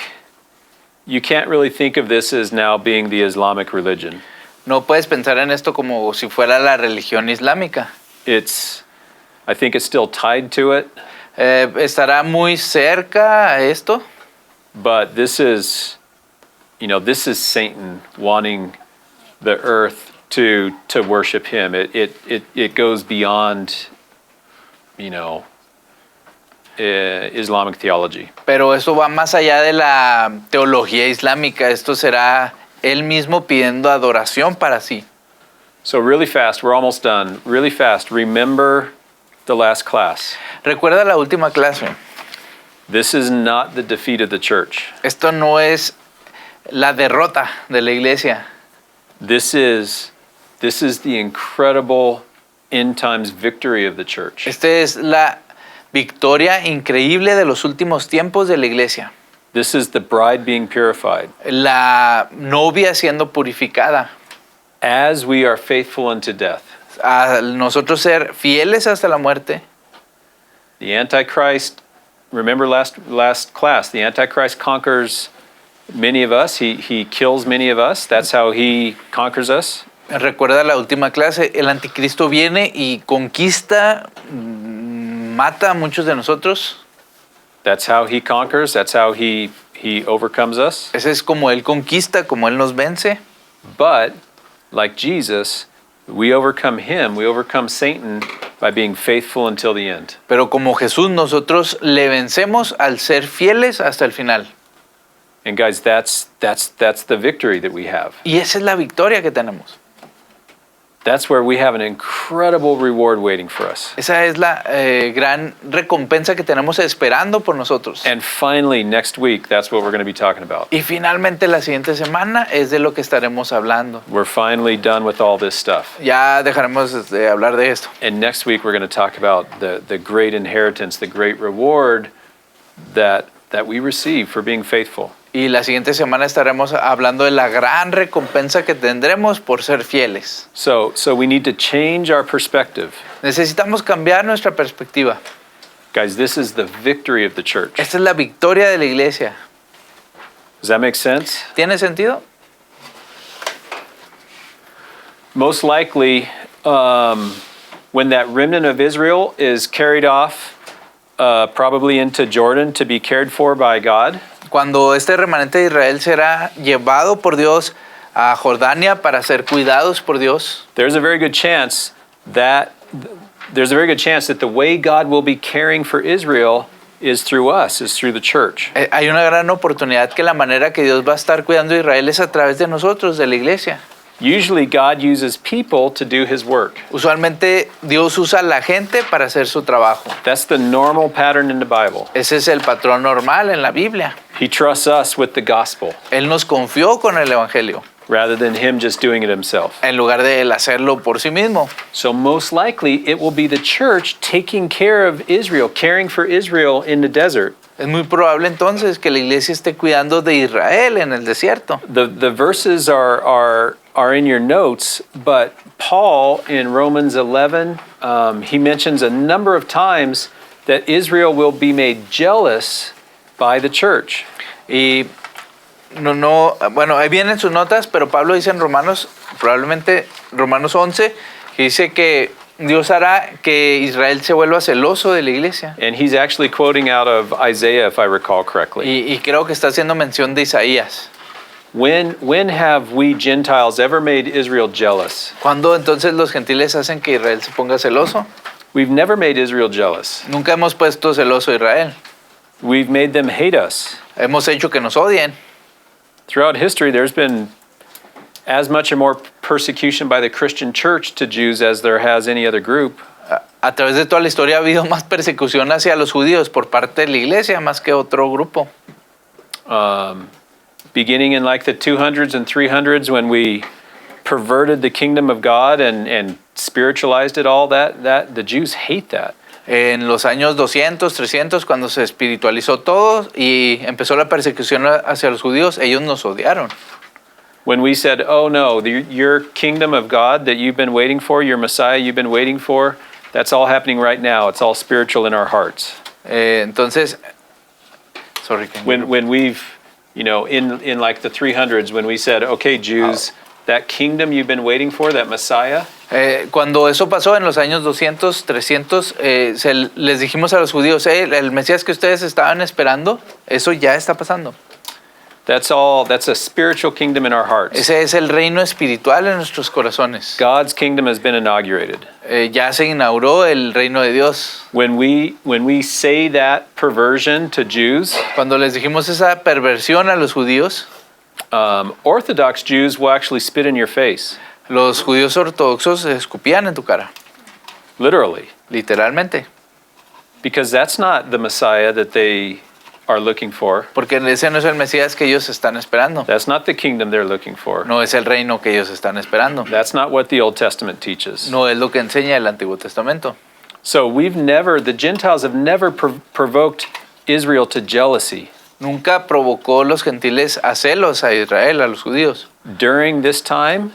you can't really think of this as now being the Islamic religion. no puedes pensar en esto como si fuera la religión islámica. I think it's still tied to it, Estará muy cerca a esto, but this is Satan wanting the earth to worship him. It goes beyond, Islamic theology. pero eso va más allá de la teología islámica. Esto será él mismo pidiendo adoración para sí. So really fast, we're almost done. Really fast, remember the last class. Recuerda la última clase. This is not the defeat of the church. Esto no es la derrota de la iglesia. This is the incredible end times victory of the church. Esta es la victoria increíble de los últimos tiempos de la iglesia. This is the bride being purified. La novia siendo purificada. As we are faithful unto death. A nosotros ser fieles hasta la muerte. The Antichrist, remember last class, the Antichrist conquers many of us. He kills many of us. That's how he conquers us. Recuerda la última clase, el anticristo viene y conquista, mata a muchos de nosotros. That's how he conquers. That's how he overcomes us. Ese es como él conquista, como él nos vence. But like Jesus, we overcome him. We overcome Satan by being faithful until the end. Pero como Jesús, nosotros le vencemos al ser fieles hasta el final. And guys, that's the victory that we have. Y esa es la victoria que tenemos. That's where we have an incredible reward waiting for us. Esa es la gran recompensa que tenemos esperando por nosotros. And finally, next week, that's what we're going to be talking about. Y finalmente la siguiente semana es de lo que estaremos hablando. We're finally done with all this stuff. Ya dejaremos de hablar de esto. And next week, we're going to talk about the great inheritance, the great reward that we receive for being faithful. Y la siguiente semana estaremos hablando de la gran recompensa que tendremos por ser fieles. So we need to change our perspective. Necesitamos cambiar nuestra perspectiva. Guys, this is the victory of the church. Esta es la victoria de la iglesia. Does that make sense? ¿Tiene sentido? Most likely, when that remnant of Israel is carried off, probably into Jordan to be cared for by God. Cuando este remanente de Israel será llevado por Dios a Jordania para ser cuidados por Dios, There's a very good chance that the way God will be caring for Israel is through us, is through the church. hay una gran oportunidad que la manera que Dios va a estar cuidando a Israel es a través de nosotros, de la iglesia. Usually God uses people to do his work. Usualmente Dios usa a la gente para hacer su trabajo. That's the normal pattern in the Bible. Ese es el patrón normal en la Biblia. He trusts us with the gospel Él nos confió con el evangelio rather than him just doing it himself. en lugar de él hacerlo por sí mismo. So most likely it will be the church taking care of Israel, caring for Israel in the desert. Es muy probable entonces que la iglesia esté cuidando de Israel en el desierto. The verses are are in your notes, but Paul in Romans 11, he mentions a number of times that Israel will be made jealous by the church. Y bueno, ahí vienen sus notas, pero Pablo dice en Romanos, probablemente Romanos 11, que dice que Dios hará que Israel se vuelva celoso de la iglesia. And he's actually quoting out of Isaiah, if I recall correctly. Y creo que está haciendo mención de Isaías. When have we Gentiles ever made Israel jealous? ¿Cuándo entonces los gentiles hacen que Israel se ponga celoso? We've never made Israel jealous. Nunca hemos puesto celoso a Israel. We've made them hate us. Hemos hecho que nos odien. Throughout history, there's been as much or more persecution by the Christian church to Jews as there has any other group. A través de toda la historia ha habido más persecución hacia los judíos por parte de la iglesia más que otro grupo. Beginning in like the 200s and 300s when we perverted the kingdom of God and spiritualized it all, that the Jews hate that. En los años 200, 300, cuando se espiritualizó todo y empezó la persecución hacia los judíos, ellos nos odiaron. When we said, oh no, your kingdom of God that you've been waiting for, your Messiah you've been waiting for, that's all happening right now. It's all spiritual in our hearts. Entonces, sorry. When we've, in like the 300s, when we said, okay, Jews, that kingdom you've been waiting for, that Messiah. Cuando eso pasó en los años 200, 300, les dijimos a los judíos, el Mesías que ustedes estaban esperando, eso ya está pasando. That's a spiritual kingdom in our hearts. Ese es el reino espiritual en nuestros corazones. God's kingdom has been inaugurated. Ya se inauguró el reino de Dios. When we say that perversion to Jews, Cuando les dijimos esa perversión a los judíos, Orthodox Jews will actually spit in your face. los judíos ortodoxos escupían en tu cara, Literally. literalmente. Because that's not the Messiah that they are looking for. Porque ese no es el Mesías que ellos están esperando. That's not the kingdom they're looking for. No es el reino que ellos están esperando. That's not what the Old Testament teaches. No es lo que enseña el Antiguo Testamento. So the Gentiles have never provoked Israel to jealousy. Nunca provocó los gentiles a celos a Israel, a los judíos. During this time,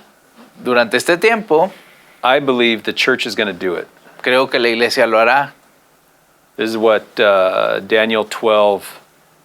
Durante este tiempo, I believe the church is going to do it. creo que la iglesia lo hará. This is what Daniel 12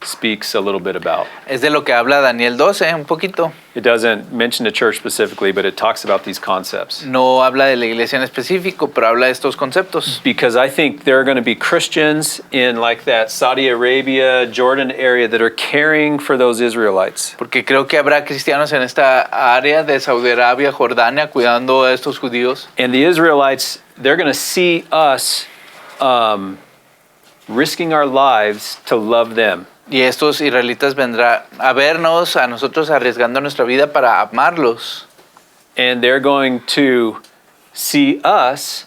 speaks a little bit about. Es de lo que habla Daniel 12, un poquito. It doesn't mention the church specifically, but it talks about these concepts. No habla de la iglesia en específico, pero habla de estos conceptos. Because I think there are going to be Christians in like that Saudi Arabia, Jordan area that are caring for those Israelites. Porque creo que habrá cristianos en esta área de Saudi Arabia, Jordania, cuidando a estos judíos. And the Israelites, they're going to see us risking our lives to love them. Y estos israelitas vendrán a vernos, a nosotros arriesgando nuestra vida para amarlos. And they're going to see us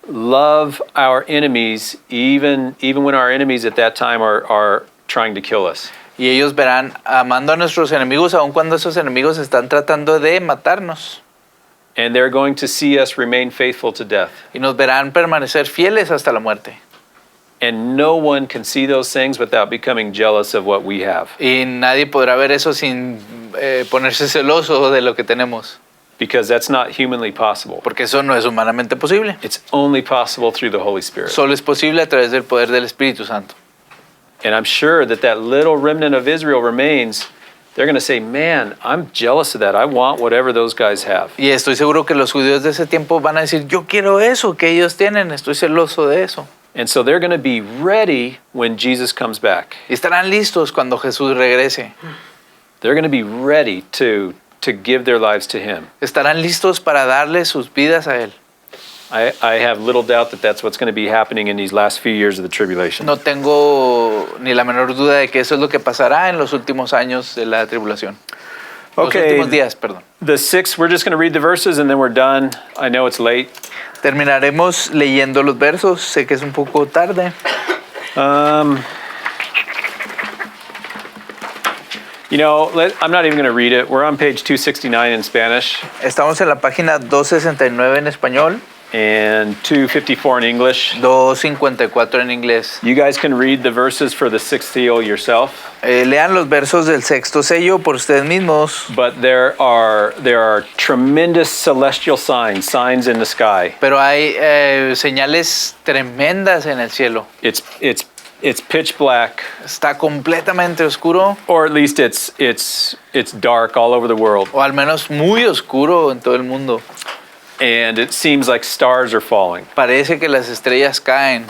love our enemies even when our enemies at that time are trying to kill us. Y ellos verán amando a nuestros enemigos aun cuando esos enemigos están tratando de matarnos. And they're going to see us remain faithful to death. Y nos verán permanecer fieles hasta la muerte. And no one can see those things without becoming jealous of what we have. Y nadie podrá ver eso sin ponerse celoso de lo que tenemos. Because that's not humanly possible. Porque eso no es humanamente posible. It's only possible through the Holy Spirit. Solo es posible a través del poder del Espíritu Santo. And I'm sure that little remnant of Israel remains. They're going to say, man, I'm jealous of that. I want whatever those guys have. Y estoy seguro que los judíos de ese tiempo van a decir, yo quiero eso que ellos tienen, estoy celoso de eso. And so they're going to be ready when Jesus comes back. Y estarán listos cuando Jesús regrese. They're going to be ready to give their lives to him. Estarán listos para darle sus vidas a Él. I have little doubt that that's what's going to be happening in these last few years of the tribulation. No tengo ni la menor duda de que eso es lo que pasará en los últimos años de la tribulación. Los últimos días, perdón. The 6, we're just going to read the verses and then we're done. I know it's late. Terminaremos leyendo los versos. Sé que es un poco tarde. I'm not even going to read it. We're on page 269 in Spanish. Estamos en la página 269 en español. and 254 in English. 2:54 en inglés. You guys can read the verses for the sixth seal yourself. Lean los versos del sexto sello por ustedes mismos. But there are tremendous celestial signs in the sky. Pero hay señales tremendas en el cielo. It's pitch black, Está completamente oscuro, or at least it's dark all over the world. o al menos muy oscuro en todo el mundo. And it seems like stars are falling. Parece que las estrellas caen.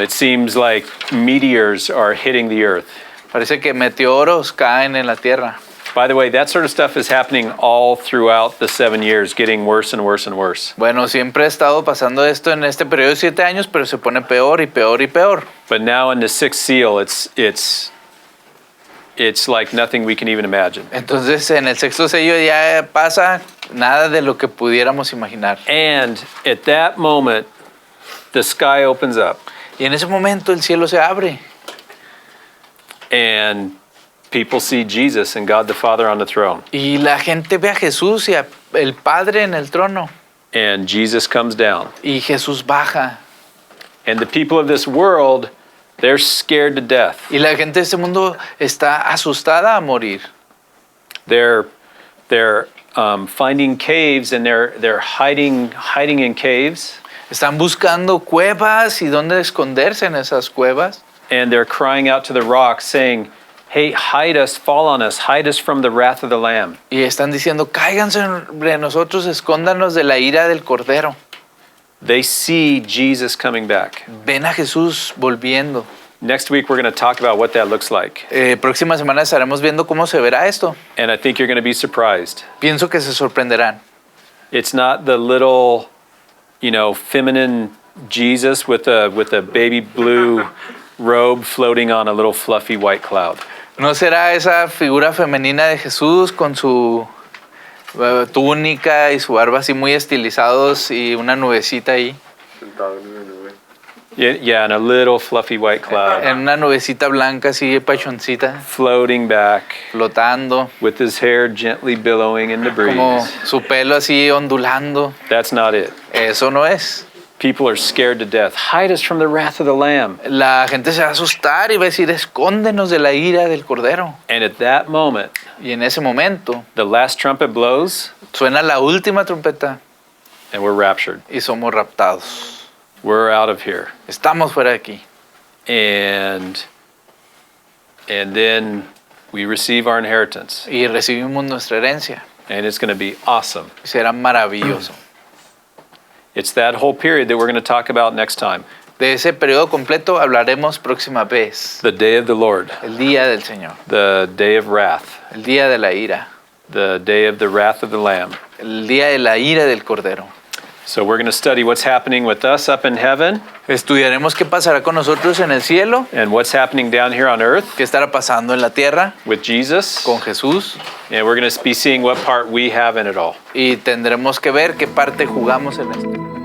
It seems like meteors are hitting the earth. Parece que meteoros caen en la tierra. By the way, that sort of stuff is happening all throughout the 7 years, getting worse and worse and worse. Bueno, siempre ha estado pasando esto en este periodo de 7 años, pero se pone peor y peor y peor. But now in the sixth seal, it's like nothing we can even imagine. Entonces, en el sexto sello ya pasa nada de lo que pudiéramos imaginar. And at that moment, the sky opens up Y en ese momento el cielo se abre and people see Jesus and God the Father on the throne. y la gente ve a Jesús y a el Padre en el trono. And Jesus comes down. Y Jesús baja. And the people of this world, they're scared to death. Y la gente de este mundo está asustada a morir. They're finding caves and they're hiding in caves. Están buscando cuevas y dónde esconderse en esas cuevas. And they're crying out to the rocks saying, hey, hide us, fall on us, hide us from the wrath of the Lamb. Y están diciendo, cáiganse sobre nosotros, escóndanos de la ira del Cordero. They see Jesus coming back. Ven a Jesús volviendo. Next week, we're going to talk about what that looks like. Próxima semana estaremos viendo cómo se verá esto. And I think you're going to be surprised. Pienso que se sorprenderán. It's not the little, feminine Jesus with a baby blue robe floating on a little fluffy white cloud. No será esa figura femenina de Jesús con su túnica y su barba así muy estilizados y una nubecita ahí. Sentado en una nube. Yeah, and a little fluffy white cloud. En una nubecita blanca así pachoncita, Floating back flotando, with his hair gently billowing in the como breeze. su pelo así ondulando. That's not it. Eso no es. People are scared to death. Hide us from the wrath of the Lamb. La gente se va a asustar y va a decir, escóndenos de la ira del Cordero. And at that moment, Y en ese momento the last trumpet blows suena la última trompeta and we're raptured. y somos raptados. We're out of here. Estamos fuera de aquí. And then we receive our inheritance. Y recibimos nuestra herencia. And it's going to be awesome. Y será maravilloso. It's that whole period that we're going to talk about next time. De ese periodo completo hablaremos próxima vez. The day of the Lord. El día del Señor. The day of wrath. El día de la ira. The day of the wrath of the Lamb. El día de la ira del Cordero. So we're going to study what's happening with us up in heaven Estudiaremos qué pasará con nosotros en el cielo, and what's happening down here on earth qué estará pasando en la tierra with Jesus. con Jesús. And we're going to be seeing what part we have in it all. Y tendremos que ver qué parte jugamos en esto.